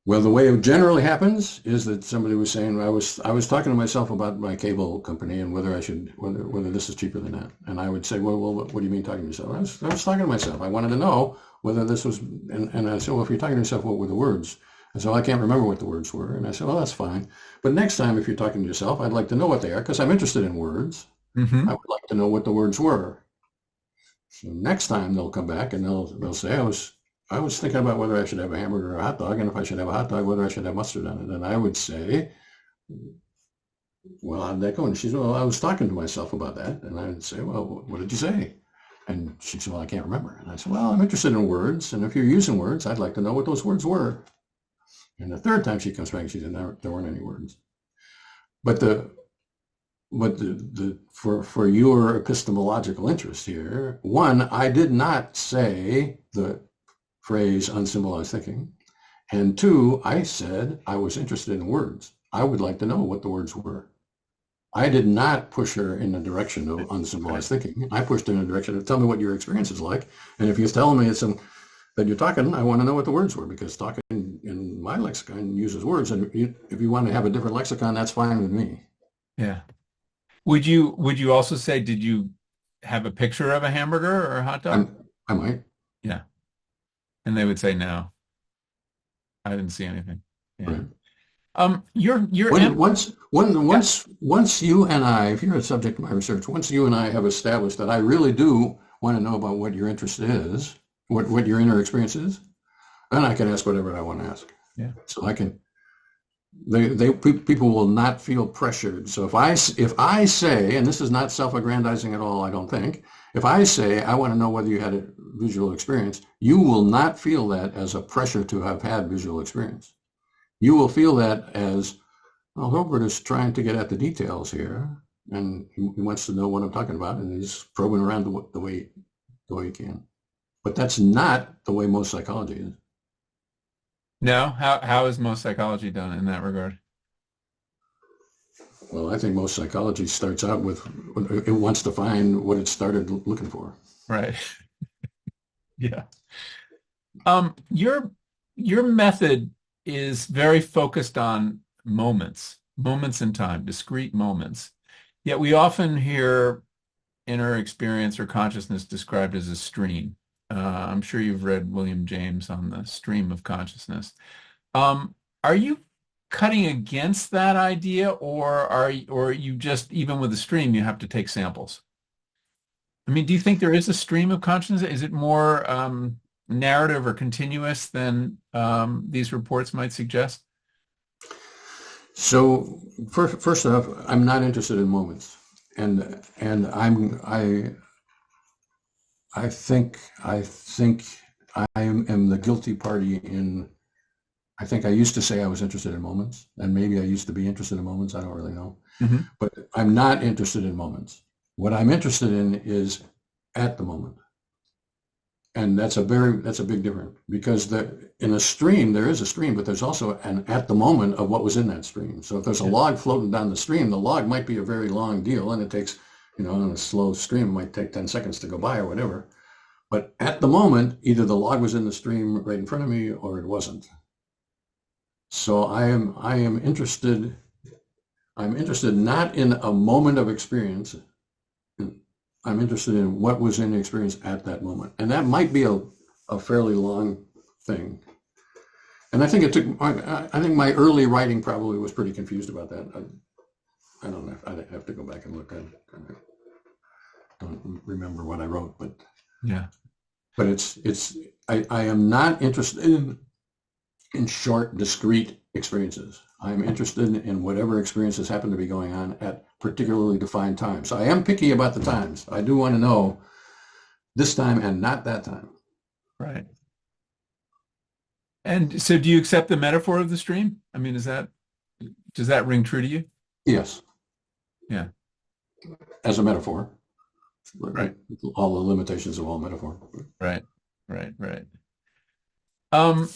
Well, the way it generally happens is that somebody was saying, I was talking to myself about my cable company and whether this is cheaper than that. And I would say, well, what do you mean talking to yourself? I was talking to myself. I wanted to know whether this was, and I said, well, if you're talking to yourself, what were the words? And so I can't remember what the words were. And I said, well, that's fine. But next time, if you're talking to yourself, I'd like to know what they are because I'm interested in words. Mm-hmm. I would like to know what the words were. So next time they'll come back and they'll say, I was thinking about whether I should have a hamburger or a hot dog, and if I should have a hot dog, whether I should have mustard on it. And I would say, well, how'd that go? And she said, well, I was talking to myself about that. And I would say, well, what did you say? And she said, well, I can't remember. And I said, well, I'm interested in words. And if you're using words, I'd like to know what those words were. And the third time she comes back, she said, there weren't any words. But for your epistemological interest here, one, I did not say the phrase unsymbolized thinking. And two, I said I was interested in words. I would like to know what the words were. I did not push her in the direction of unsymbolized thinking. I pushed her in the direction of tell me what your experience is like. And if you're telling me that you're talking, I want to know what the words were because talking in my lexicon uses words. And if you want to have a different lexicon, that's fine with me. Yeah. Would you also say, did you have a picture of a hamburger or a hot dog? I might. Yeah. And they would say, no, I didn't see anything. Yeah. Right. Once you and I, if you're a subject of my research, once you and I have established that I really do want to know about what your interest is, what your inner experience is, then I can ask whatever I want to ask. Yeah. So I can. People will not feel pressured. So if I say, and this is not self-aggrandizing at all, I don't think. If I say I want to know whether you had a visual experience, you will not feel that as a pressure to have had visual experience. You will feel that as, well, Herbert is trying to get at the details here, and he wants to know what I'm talking about, and he's probing around the way he can. But that's not the way most psychology is. No? How is most psychology done in that regard? Well, I think most psychology starts out with, it wants to find what it started looking for. Right. Yeah. Your method is very focused on moments in time, discrete moments. Yet we often hear inner experience or consciousness described as a stream. I'm sure you've read William James on the stream of consciousness. Are you cutting against that idea, or are you just, even with a stream, you have to take samples? I mean, do you think there is a stream of consciousness? Is it more narrative or continuous than these reports might suggest? So first off, I'm not interested in moments, and I think I am the guilty party in. I think I used to say I was interested in moments, and maybe I used to be interested in moments. I don't really know, but I'm not interested in moments. What I'm interested in is at the moment, and that's a big difference because in a stream there is a stream, but there's also an at the moment of what was in that stream. So if there's a log floating down the stream, the log might be a very long deal, and it takes. On a slow stream, it might take 10 seconds to go by or whatever. But at the moment, either the log was in the stream right in front of me or it wasn't. So I am interested not in a moment of experience. I'm interested in what was in the experience at that moment. And that might be a fairly long thing. And I think it took, I think my early writing probably was pretty confused about that. I don't know. I'd have to go back and look. I don't remember what I wrote, Yeah. but I am not interested in short, discrete experiences. I'm interested in whatever experiences happen to be going on at particularly defined times. So I am picky about the times. I do want to know this time and not that time. Right. And so do you accept the metaphor of the stream? I mean, does that ring true to you? Yes, Yeah. as a metaphor. Right. All the limitations of all metaphor. Right. Right. Right. Um,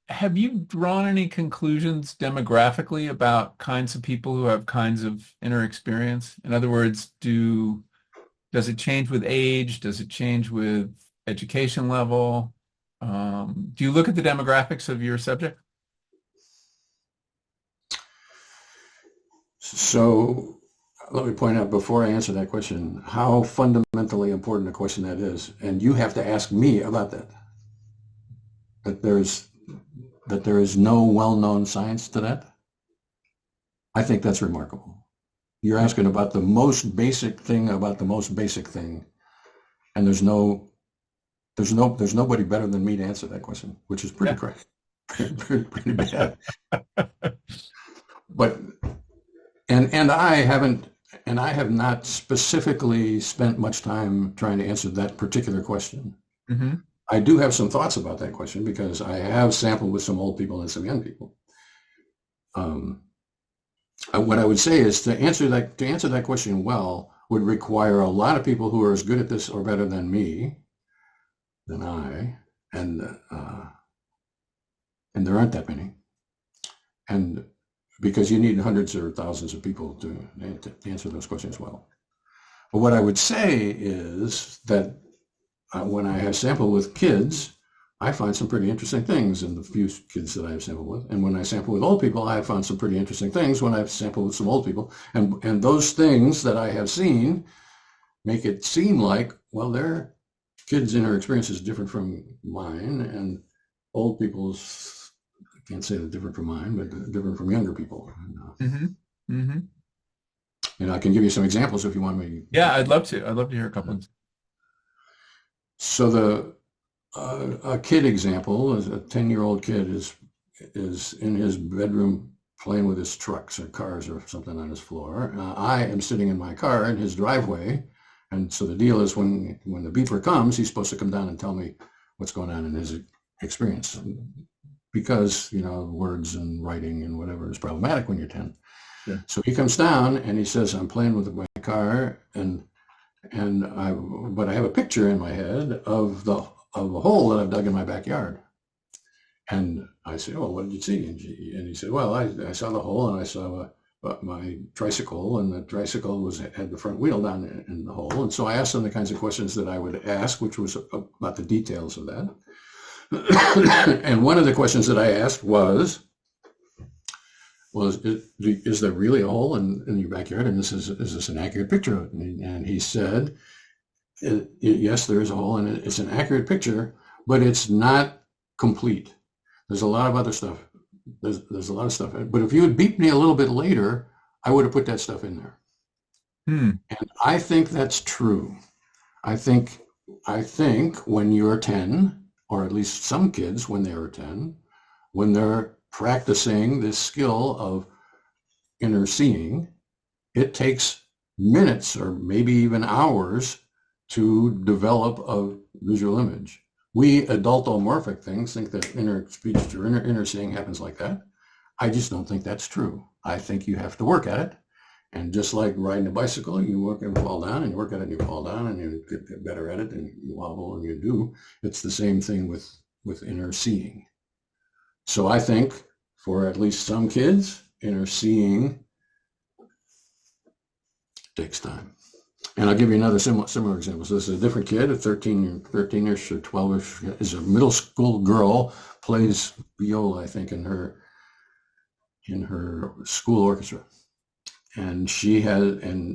have you drawn any conclusions demographically about kinds of people who have kinds of inner experience? In other words, does it change with age? Does it change with education level? Do you look at the demographics of your subject? So let me point out before I answer that question, how fundamentally important a question that is. And you have to ask me about that. That there is no well-known science to that. I think that's remarkable. You're asking about the most basic thing about the most basic thing, and there's nobody better than me to answer that question, which is pretty crazy, pretty bad. But and I have not specifically spent much time trying to answer that particular question. Mm-hmm. I do have some thoughts about that question because I have sampled with some old people and some young people. What I would say is to answer that question well would require a lot of people who are as good at this or better than me, than I, and there aren't that many, and because you need hundreds or thousands of people to answer those questions well. But what I would say is that when I have sampled with kids, I find some pretty interesting things in the few kids that I have sampled with. And when I sample with old people, I have found some pretty interesting things when I've sampled with some old people. And those things that I have seen make it seem like, well, their kids' inner experience is different from mine, and old people's, I can't say they're different from mine, but different from younger people. Mm-hmm. Mm-hmm. And I can give you some examples if you want me. Yeah, I'd love to. I'd love to hear a couple. So a kid example is a 10-year-old kid is in his bedroom playing with his trucks or cars or something on his floor. I am sitting in my car in his driveway, and so the deal is when the beeper comes, he's supposed to come down and tell me what's going on in his experience, because words and writing and whatever is problematic when you're 10. Yeah. So he comes down and he says, "I'm playing with my car but I have a picture in my head of a hole that I've dug in my backyard." And I said, "Oh, what did you see?" And he said, "Well, I saw the hole, and I saw my tricycle, and the tricycle had the front wheel down in the hole." And so I asked him the kinds of questions that I would ask, which was about the details of that. And one of the questions that I asked was, is there really a hole in your backyard? And is this an accurate picture of it? And he said, yes, there is a hole, and it's an accurate picture, but it's not complete. There's a lot of other stuff. There's a lot of stuff. But if you had beeped me a little bit later, I would have put that stuff in there. And I think that's true. I think when you're 10, or at least some kids when they are 10, when they're practicing this skill of inner seeing, it takes minutes or maybe even hours to develop a visual image. We adultomorphic things think that inner speech or inner seeing happens like that. I just don't think that's true. I think you have to work at it. And just like riding a bicycle, you work and fall down, and you work at it and you fall down, and you get better at it, and you wobble and you do. It's the same thing with inner seeing. So I think for at least some kids, inner seeing takes time. And I'll give you another similar example. So this is a different kid, a 13-ish or 12-ish, is a middle school girl, plays viola, I think, in her school orchestra. And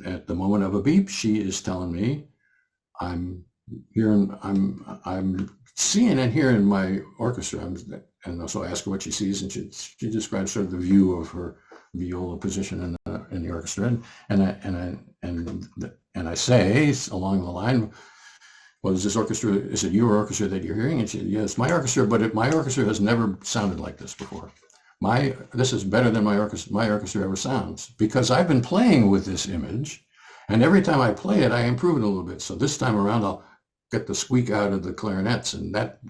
at the moment of a beep, she is telling me, I'm seeing and hearing my orchestra, and so I ask her what she sees, and she describes sort of the view of her viola position in the orchestra, and I say along the line, well, is this orchestra? Is it your orchestra that you're hearing? And she said, yes, my orchestra, but my orchestra has never sounded like this before. This is better than my orchestra ever sounds, because I've been playing with this image, and every time I play it, I improve it a little bit. So this time around, I'll get the squeak out of the clarinets, and that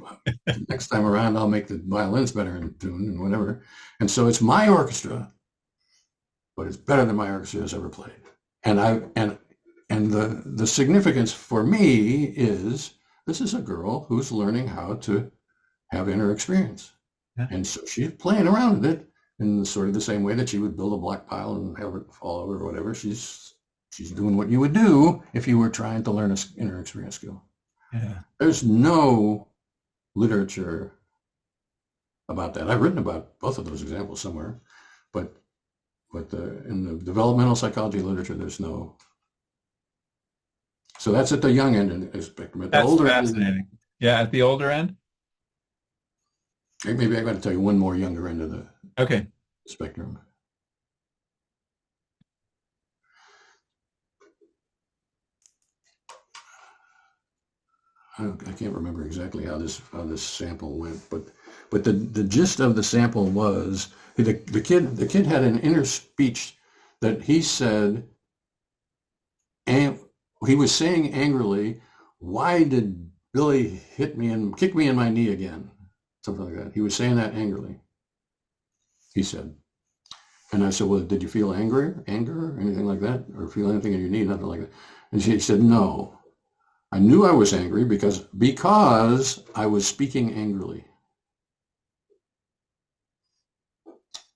next time around, I'll make the violins better in tune and whatever. And so it's my orchestra, but it's better than my orchestra has ever played. And the significance for me is this is a girl who's learning how to have inner experience. Yeah. And so she's playing around with it in sort of the same way that she would build a block pile and have it fall over or whatever. She's doing what you would do if you were trying to learn an inner experience skill. Yeah. There's no literature about that. I've written about both of those examples somewhere, but in the developmental psychology literature, there's no. So that's at the young end of the spectrum. At the That's older fascinating. end, Yeah, at the older end. maybe I got to tell you one more younger end of the Okay. spectrum. I can't remember exactly how this sample went, but the gist of the sample was the kid had an inner speech that he said, and he was saying angrily, "Why did Billy hit me and kick me in my knee again?" Something like that. He was saying that angrily. He said, and I said, "Well, did you feel anger, or anything like that, or feel anything in your knee, nothing like that?" And she said, "No. I knew I was angry because I was speaking angrily."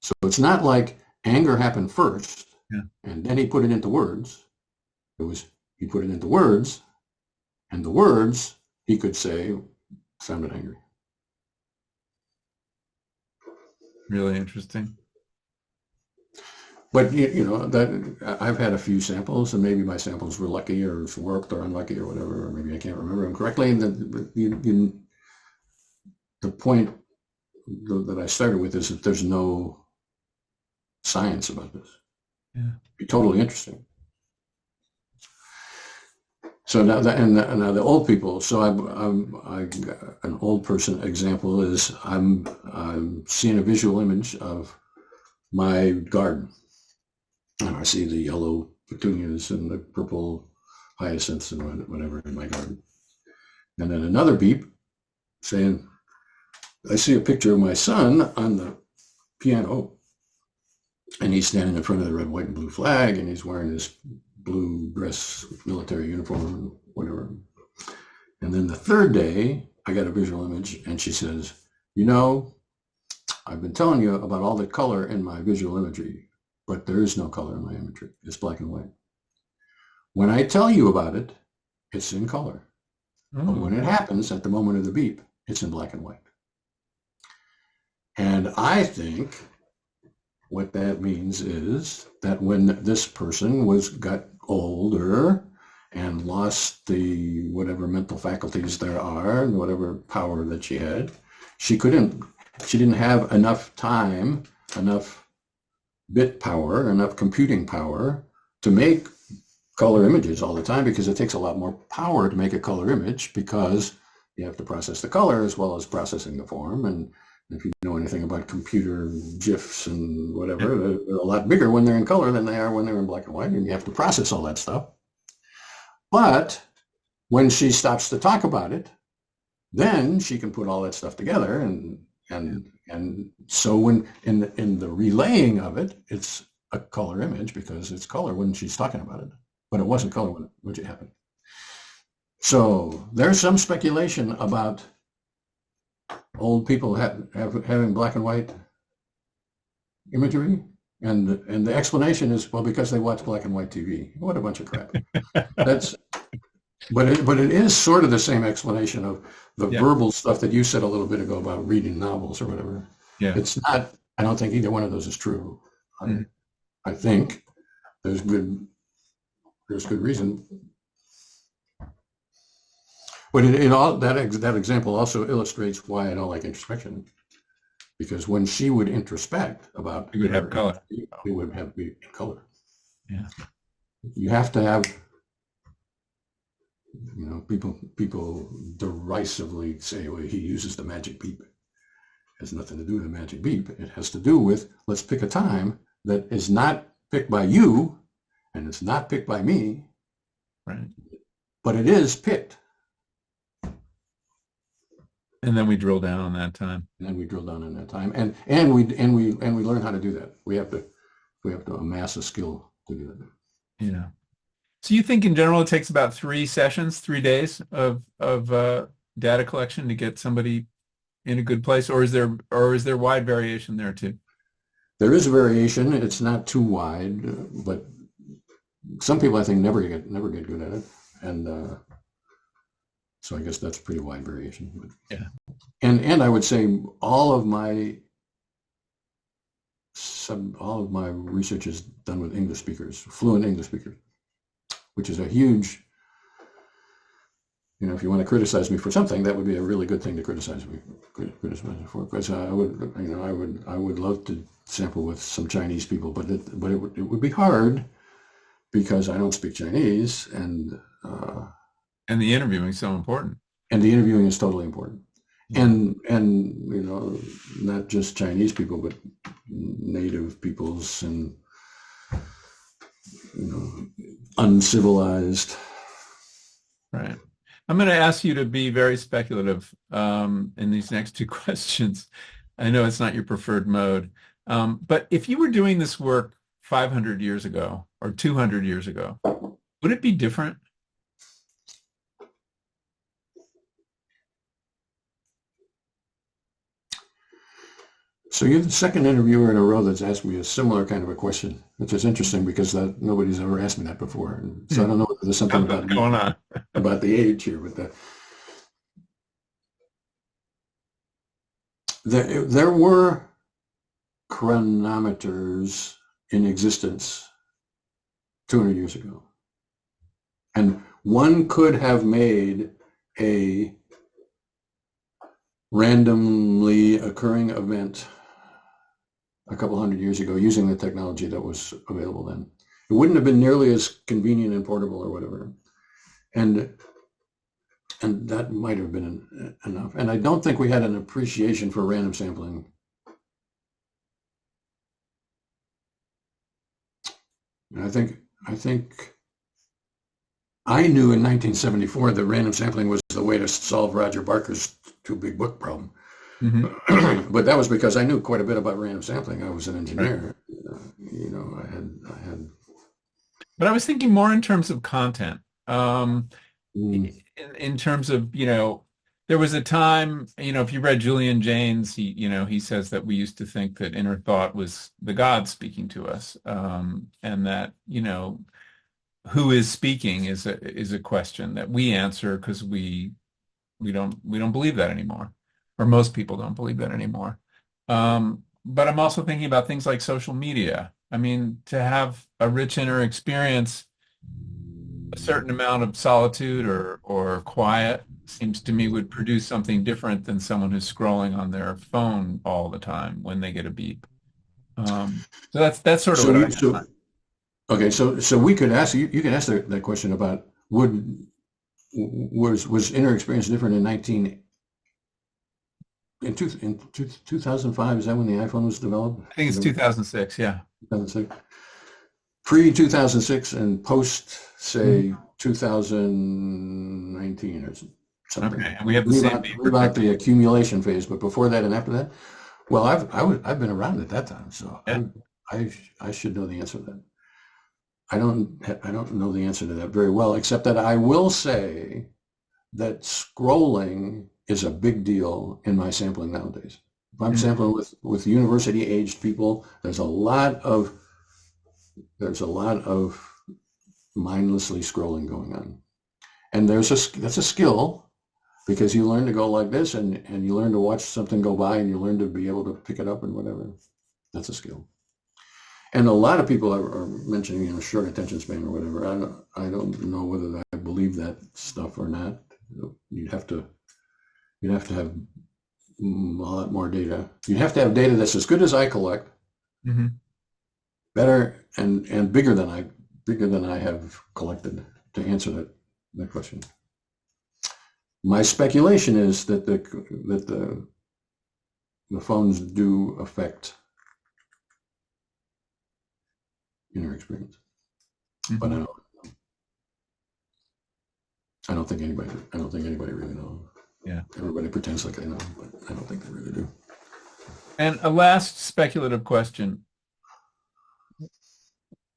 So it's not like anger happened first, Yeah. and then he put it into words. He put it into words, and the words he could say sounded angry. Really interesting. But that I've had a few samples, and maybe my samples were lucky or warped or unlucky or whatever, or maybe I can't remember them correctly. And the point that I started with is that there's no science about this. Yeah. It'd be totally interesting. So now now the old people. So an old person example is I'm seeing a visual image of my garden. And I see the yellow petunias and the purple hyacinths and whatever in my garden. And then another beep saying, I see a picture of my son on the piano, and he's standing in front of the red, white, and blue flag, and he's wearing his blue dress, military uniform, and whatever. And then the third day, I got a visual image, and she says, I've been telling you about all the color in my visual imagery, but there is no color in my imagery. It's black and white. When I tell you about it, it's in color. But when it happens at the moment of the beep, it's in black and white. And I think what that means is that when this person got older and lost the whatever mental faculties there are, whatever power that she had, she didn't have enough time, enough bit power, enough computing power to make color images all the time, because it takes a lot more power to make a color image, because you have to process the color as well as processing the form. And if you know anything about computer GIFs and whatever, they're a lot bigger when they're in color than they are when they're in black and white, and you have to process all that stuff. But when she stops to talk about it, then she can put all that stuff together, and so when in the relaying of it, it's a color image because it's color when she's talking about it, but it wasn't color when it happened. So there's some speculation about old people having black and white imagery, and the explanation is, well, because they watch black and white TV. What a bunch of crap. But it is sort of the same explanation of the verbal stuff that you said a little bit ago about reading novels or whatever. Yeah. It's not. I don't think either one of those is true. I think there's good reason. But it all that example also illustrates why I don't like introspection, because when she would introspect about You would have her, color. it would have be in color. Yeah. You have to have, people derisively say, well, he uses the magic beep. It has nothing to do with the magic beep. It has to do with, let's pick a time that is not picked by you and it's not picked by me, Right. but it is picked. And then we drill down on that time. And then we drill down on that time, and we learn how to do that. We have to amass a skill to do that. Yeah. So you think in general it takes about 3 sessions, 3 days of data collection to get somebody in a good place, or is there wide variation there too? There is a variation. It's not too wide, but some people I think never get good at it, and so I guess that's pretty wide variation. Yeah. And I would say all of my research is done with English speakers, fluent English speakers, which is a huge. If you want to criticize me for something, that would be a really good thing to criticize me for. Because I would love to sample with some Chinese people, but it would be hard because I don't speak Chinese, And the interviewing is so important. and the interviewing is totally important. Yeah. And not just Chinese people, but native peoples and uncivilized. Right. I'm going to ask you to be very speculative in these next two questions. I know it's not your preferred mode, but if you were doing this work 500 years ago or 200 years ago, would it be different? So you're the second interviewer in a row that's asked me a similar kind of a question, which is interesting because nobody's ever asked me that before. And so I don't know whether there's something What's going on? about the age here, but there were chronometers in existence 200 years ago. And one could have made a randomly occurring event a couple hundred years ago using the technology that was available then. It wouldn't have been nearly as convenient and portable or whatever. And that might have been enough. And I don't think we had an appreciation for random sampling. And I think I knew in 1974 that random sampling was the way to solve Roger Barker's two big book problem. Mm-hmm. But that was because I knew quite a bit about random sampling. I was an engineer. Right. I had. But I was thinking more in terms of content. In terms of, there was a time, if you read Julian Jaynes, he says that we used to think that inner thought was the God speaking to us, and that, who is speaking is a question that we answer because we don't believe that anymore, or most people don't believe that anymore. But I'm also thinking about things like social media. I mean, to have a rich inner experience, a certain amount of solitude or quiet seems to me would produce something different than someone who's scrolling on their phone all the time when they get a beep. So that's sort of what I so okay, so we could ask you can ask that question about was inner experience different in 2005? Is that when the iPhone was developed? I think it's 2006. Yeah. 2006. Pre-2006 and post, say, 2019 or something. Okay, and we have the same. Leave out the accumulation phase, but before that and after that, well, I've been around at that time, so yeah. I should know the answer to that. I don't know the answer to that very well, except that I will say that scrolling is a big deal in my sampling nowadays. If I'm sampling with university-aged people, there's a lot of mindlessly scrolling going on, and that's a skill, because you learn to go like this, and you learn to watch something go by, and you learn to be able to pick it up and whatever. That's a skill. And a lot of people are mentioning, short attention span or whatever. I don't know whether I believe that stuff or not. You'd have to have a lot more data. You'd have to have data that's as good as I collect, Mm-hmm. better and bigger than I have collected to answer that question. My speculation is that the phones do affect inner experience, but Mm-hmm. I don't think anybody really knows. Yeah. Everybody pretends like they know, but I don't think they really do. And a last speculative question.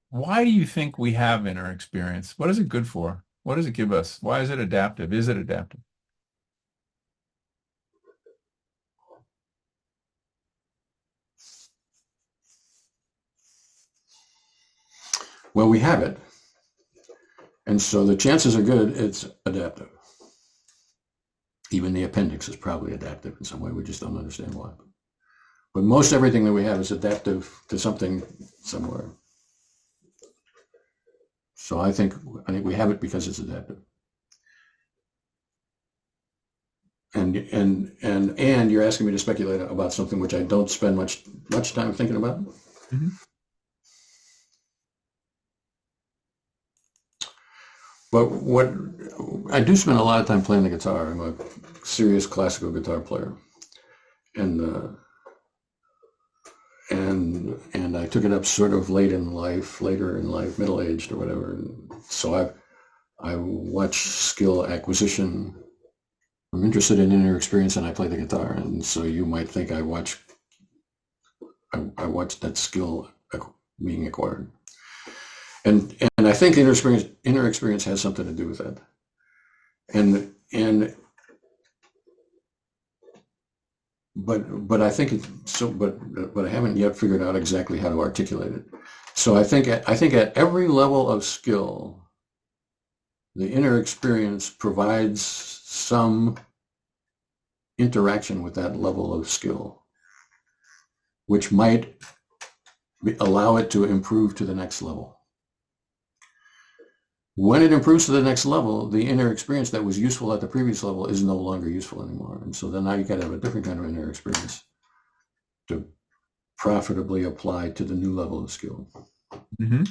Why do you think we have inner experience? What is it good for? What does it give us? Why is it adaptive? Is it adaptive? Well, we have it, and so the chances are good it's adaptive. Even the appendix is probably adaptive in some way. We just don't understand why. But most everything that we have is adaptive to something somewhere. So I think we have it because it's adaptive. And you're asking me to speculate about something which I don't spend much time thinking about. Mm-hmm. But what I do spend a lot of time playing the guitar. I'm a serious classical guitar player, and and I took it up sort of later in life, middle aged or whatever. And so I watch skill acquisition. I'm interested in inner experience, and I play the guitar. And so you might think I watch that skill being acquired. And I think inner experience has something to do with that. And but I think it's so but I haven't yet figured out exactly how to articulate it. So I think at every level of skill, the inner experience provides some interaction with that level of skill, which might allow it to improve to the next level. When it improves to the next level, the inner experience that was useful at the previous level is no longer useful anymore. And so then now you got to have a different kind of inner experience to profitably apply to the new level of skill. Mm-hmm.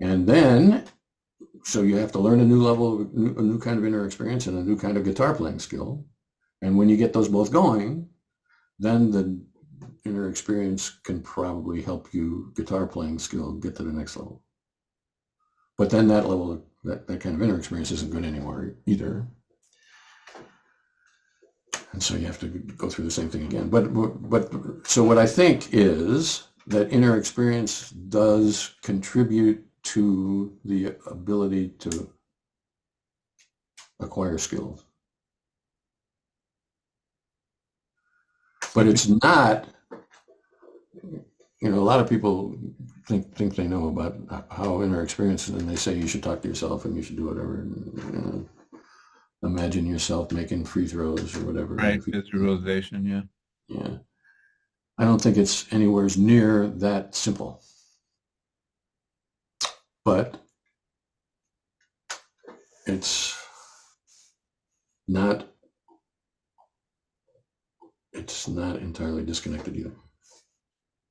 And then, so you have to learn a new kind of inner experience and a new kind of guitar playing skill. And when you get those both going, then the inner experience can probably help you guitar playing skill get to the next level. But then that level, that kind of inner experience isn't good anymore either. And so you have to go through the same thing again. But so what I think is that inner experience does contribute to the ability to acquire skills. But it's not, a lot of people think they know about how inner experience, and they say you should talk to yourself and you should do whatever. And, imagine yourself making free throws or whatever. Right, visualization, yeah. Yeah. I don't think it's anywhere near that simple. But it's not entirely disconnected either.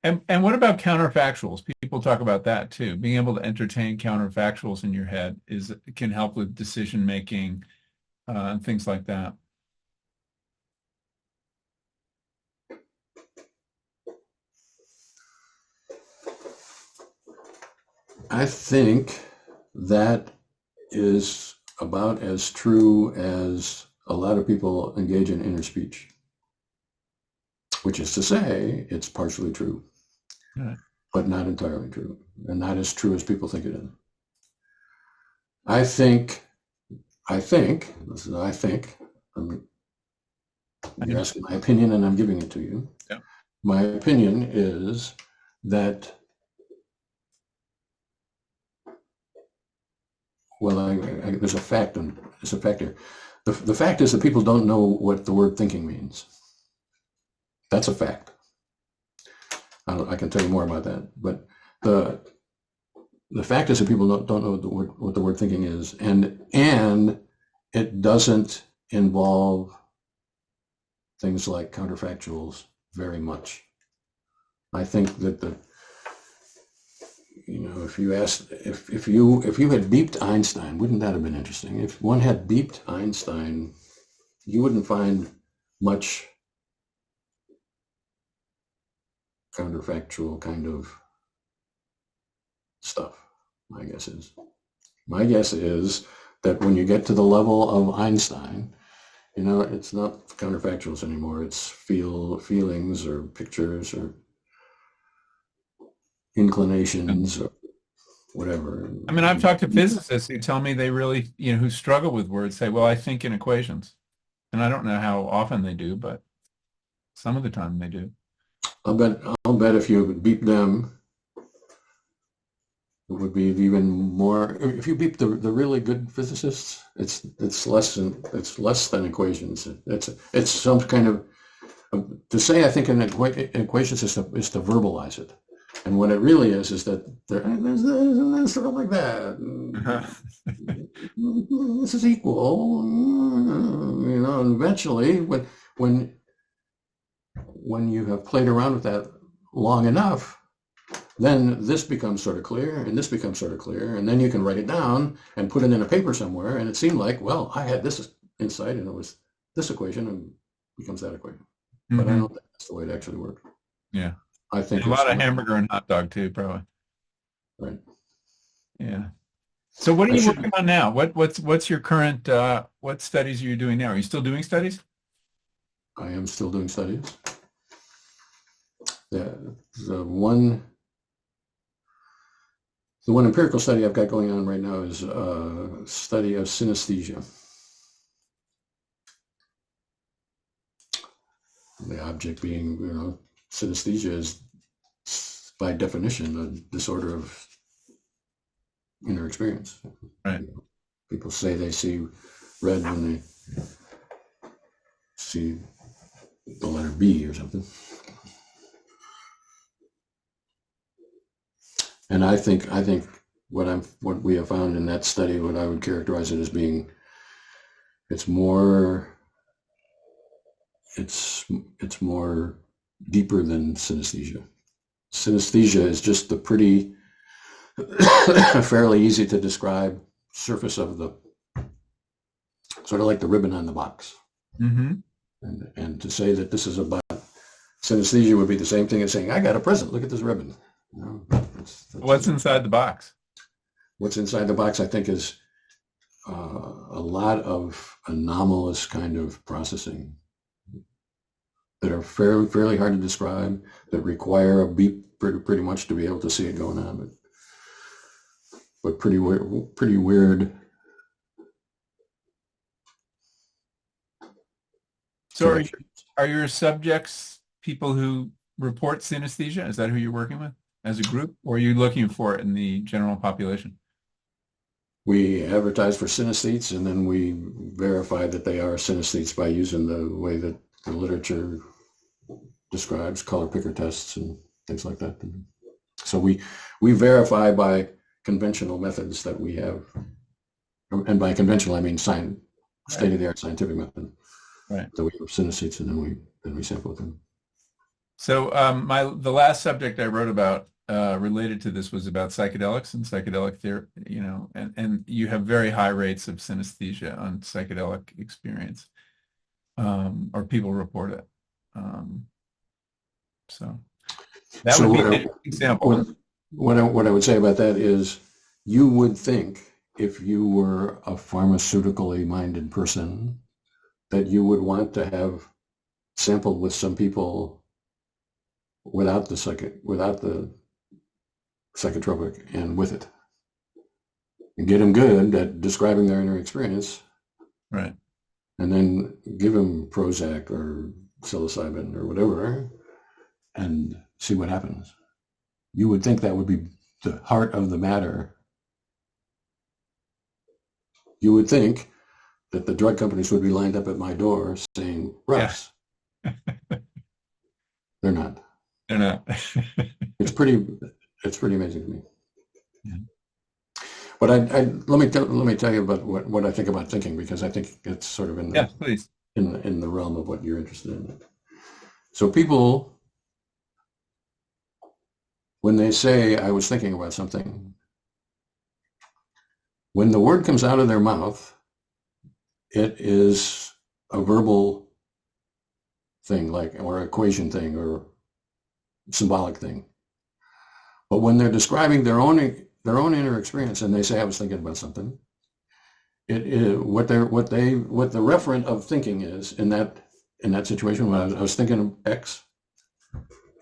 And what about counterfactuals? People talk about that too. Being able to entertain counterfactuals in your head can help with decision making and things like that. I think that is about as true as a lot of people engage in inner speech, which is to say it's partially true, Right. but not entirely true, and not as true as people think it is. I think, you're asking my opinion and I'm giving it to you. Yeah. My opinion is that, well, there's a fact here. The fact is that people don't know what the word thinking means. That's a fact. I can tell you more about that, but the fact is that people don't know what the word thinking is, and it doesn't involve things like counterfactuals very much. I think that if you asked, if you had beeped Einstein, wouldn't that have been interesting? If one had beeped Einstein, you wouldn't find much counterfactual kind of stuff. My guess is that when you get to the level of Einstein, it's not counterfactuals anymore. It's feelings or pictures or inclinations or whatever. I mean, I've talked to physicists who tell me they really, who struggle with words, say, well, I think in equations. And I don't know how often they do, but some of the time they do. I'll bet if you beep them, it would be even more. If you beep the really good physicists, it's less than equations. It's some kind of to say. I think an equations is to verbalize it, and what it really is that there's sort of like that. This is equal, And eventually, when you have played around with that long enough, then this becomes sort of clear, and this becomes sort of clear, and then you can write it down and put it in a paper somewhere, and it seemed like, well, I had this insight, and it was this equation, and becomes that equation. But I don't think that's the way it actually works. Yeah. I think a lot of hamburger and hot dog too, probably. Right. Yeah. So what are you working on now? What's your current what studies are you doing now? Are you still doing studies? I am still doing studies. The one empirical study I've got going on right now is a study of synesthesia. The object being, synesthesia is by definition a disorder of inner experience. Right. People say they see red when they see the letter B or something. And I think what we have found in that study, what I would characterize it as being, it's more deeper than synesthesia. Synesthesia is just the pretty, fairly easy to describe surface of the, sort of like the ribbon on the box. Mm-hmm. And to say that this is about synesthesia would be the same thing as saying, I got a present, look at this ribbon. What's inside the box? What's inside the box, I think, is a lot of anomalous kind of processing that are fairly hard to describe, that require a beep pretty much to be able to see it going on, but pretty weird. So are your subjects people who report synesthesia? Is that who you're working with as a group, or are you looking for it in the general population? We advertise for synesthetes, and then we verify that they are synesthetes by using the way that the literature describes color picker tests and things like that. So we verify by conventional methods that we have, and by conventional I mean state-of-the-art scientific method. Right. That we have synesthetes, and then we sample them. So the last subject I wrote about related to this was about psychedelics and psychedelic therapy, and you have very high rates of synesthesia on psychedelic experience, or people report it. So that would be an example. What I would say about that is, you would think if you were a pharmaceutically minded person that you would want to have sampled with some people without the psychotropic and with it, and get them good at describing their inner experience, right? And then give them Prozac or psilocybin or whatever, and see what happens. You would think that would be the heart of the matter. You would think that the drug companies would be lined up at my door saying, Russ. Yeah. They're not. They're not. It's pretty amazing to me. Yeah. But let me tell you about what I think about thinking, because I think it's sort of Yeah, please. in the realm of what you're interested in. So people, when they say I was thinking about something, when the word comes out of their mouth, it is a verbal thing, like, or equation thing, or symbolic thing. But when they're describing their own inner experience, and they say I was thinking about something, it is what the referent of thinking is in that situation. When I was thinking of X,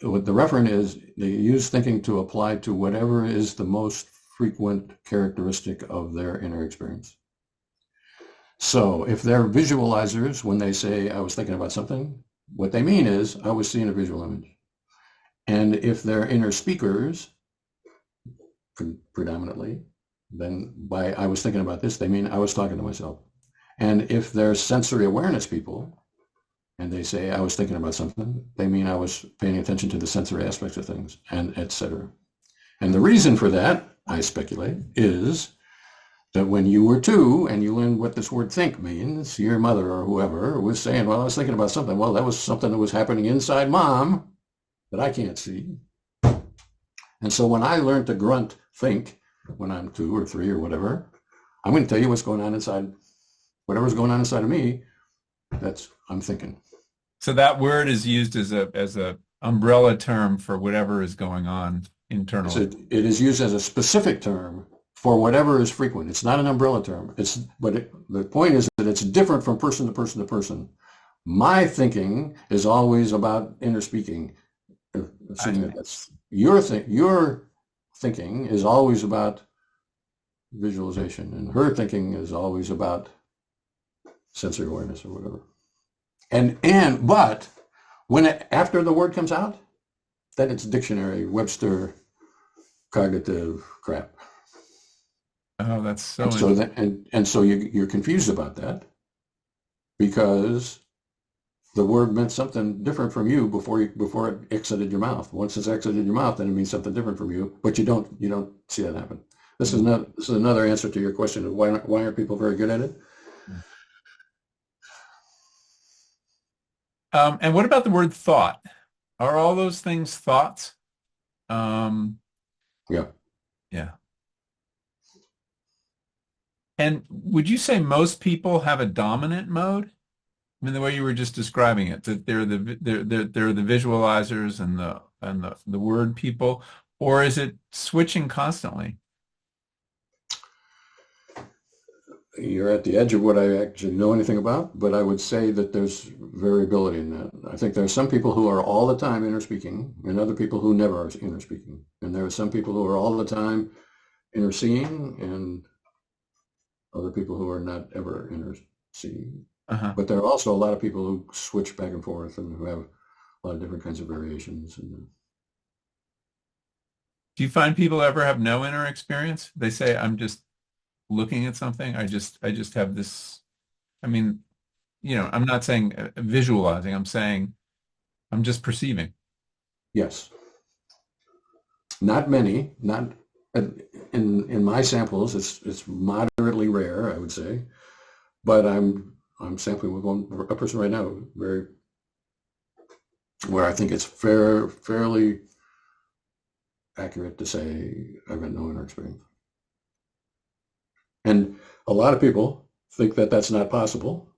what the referent is, they use thinking to apply to whatever is the most frequent characteristic of their inner experience. So if they're visualizers, when they say I was thinking about something, what they mean is I was seeing a visual image. And if they're inner speakers, predominantly, then by I was thinking about this, they mean I was talking to myself. And if they're sensory awareness people, and they say I was thinking about something, they mean I was paying attention to the sensory aspects of things, and etc. And the reason for that, I speculate, is that when you were two and you learned what this word think means, your mother or whoever was saying, well, I was thinking about something. Well, that was something that was happening inside mom that I can't see. And so when I learned to grunt think when I'm 2 or 3 or whatever, I'm going to tell you what's going on inside, whatever's going on inside of me, that's I'm thinking. So that word is used as a umbrella term for whatever is going on internally. It is used as a specific term for whatever is frequent. It's not an umbrella term. The point is that it's different from person to person to person. My thinking is always about inner speaking, assuming that that's your thinking is always about visualization, and her thinking is always about sensory awareness or whatever. But after the word comes out, then it's dictionary, Webster, cognitive crap. Oh, that's so and so that and so you're confused about that because the word meant something different from you before it exited your mouth. Once it's exited your mouth, then it means something different from you, but you don't see that happen. This is another answer to your question of why aren't people very good at it? And what about the word thought? Are all those things thoughts? Yeah. Yeah. And would you say most people have a dominant mode? I mean, the way you were just describing it, that they're the visualizers and the word people, or is it switching constantly? You're at the edge of what I actually know anything about, but I would say that there's variability in that. I think there are some people who are all the time inner speaking and other people who never are inner speaking. And there are some people who are all the time inner seeing and other people who are not ever inner seeing. Uh-huh. But there are also a lot of people who switch back and forth and who have a lot of different kinds of variations. Do you find people ever have no inner experience? They say, I'm just looking at something. I just have this. I mean, I'm not saying visualizing. I'm saying I'm just perceiving. Yes, not many, not in my samples. It's moderately rare, I would say. But I'm sampling with a person right now, where I think it's fairly accurate to say I've had no inner experience. And a lot of people think that that's not possible,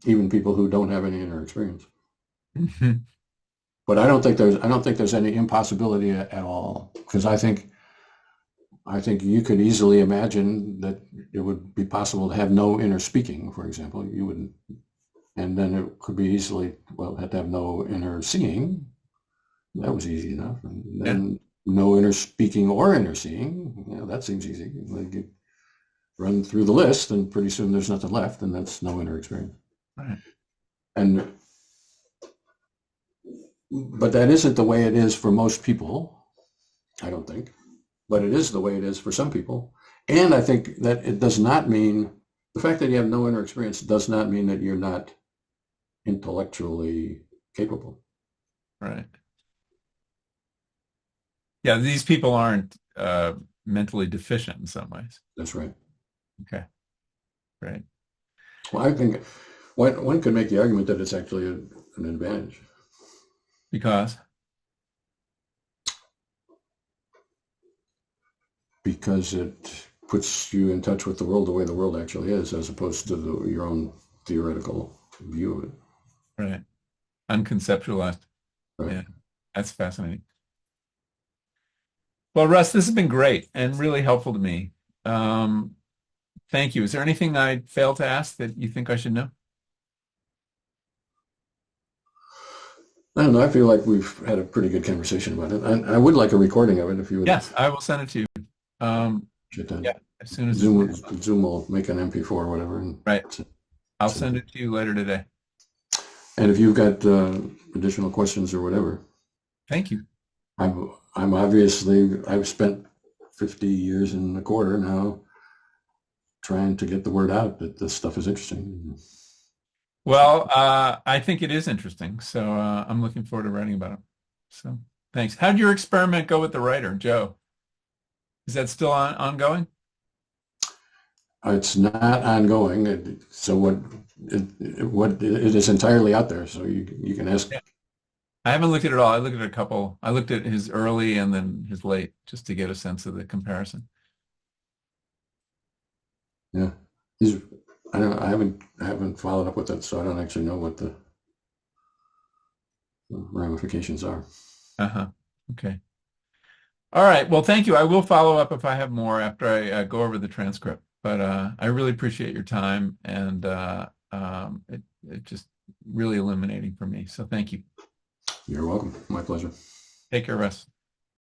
even people who don't have any inner experience. But I don't think there's any impossibility at all, because I think you could easily imagine that it would be possible to have no inner speaking, for example. You wouldn't, and then it could be easily, well, have to have no inner seeing. That was easy enough. And then no inner speaking or inner seeing, that seems easy. Like you run through the list and pretty soon there's nothing left, and that's no inner experience. Right. But that isn't the way it is for most people, I don't think. But it is the way it is for some people. And I think that it does not mean, the fact that you have no inner experience does not mean that you're not intellectually capable. Right. Yeah, these people aren't mentally deficient in some ways. That's right. Okay, great. Well, I think one could make the argument that it's actually an advantage Because, because it puts you in touch with the world the way the world actually is, as opposed to your own theoretical view of it. right, unconceptualized. Right. Yeah, that's fascinating. Well, Russ, this has been great and really helpful to me. Um, Thank you. Is there anything I failed to ask that you think I should know? I don't know. I feel like we've had a pretty good conversation about it. I would like a recording of it if you would Yes, I will send it to you. get that. Yeah, as soon as it's Zoom will make an MP4 or whatever. right. I'll Send send it. it to you later today. And if you've got additional questions or whatever, Thank you. I'm I've spent 50 years and a quarter now trying to get the word out that this stuff is interesting. Well, I think it is interesting, so I'm looking forward to writing about it. So thanks. How'd your experiment go with the writer, Joe? Is that still ongoing? It's not ongoing, so it is entirely out there. So you can ask. Yeah. I haven't looked at it all. I looked at a couple. I looked at his early and then his late, just to get a sense of the comparison. Yeah, he's. I don't. I haven't followed up with it, so I don't actually know what the ramifications are. Uh-huh. Okay. All right. Well, thank you. I will follow up if I have more after I go over the transcript. But I really appreciate your time, and it just really illuminating for me. So thank you. You're welcome. My pleasure. Take care, Russ.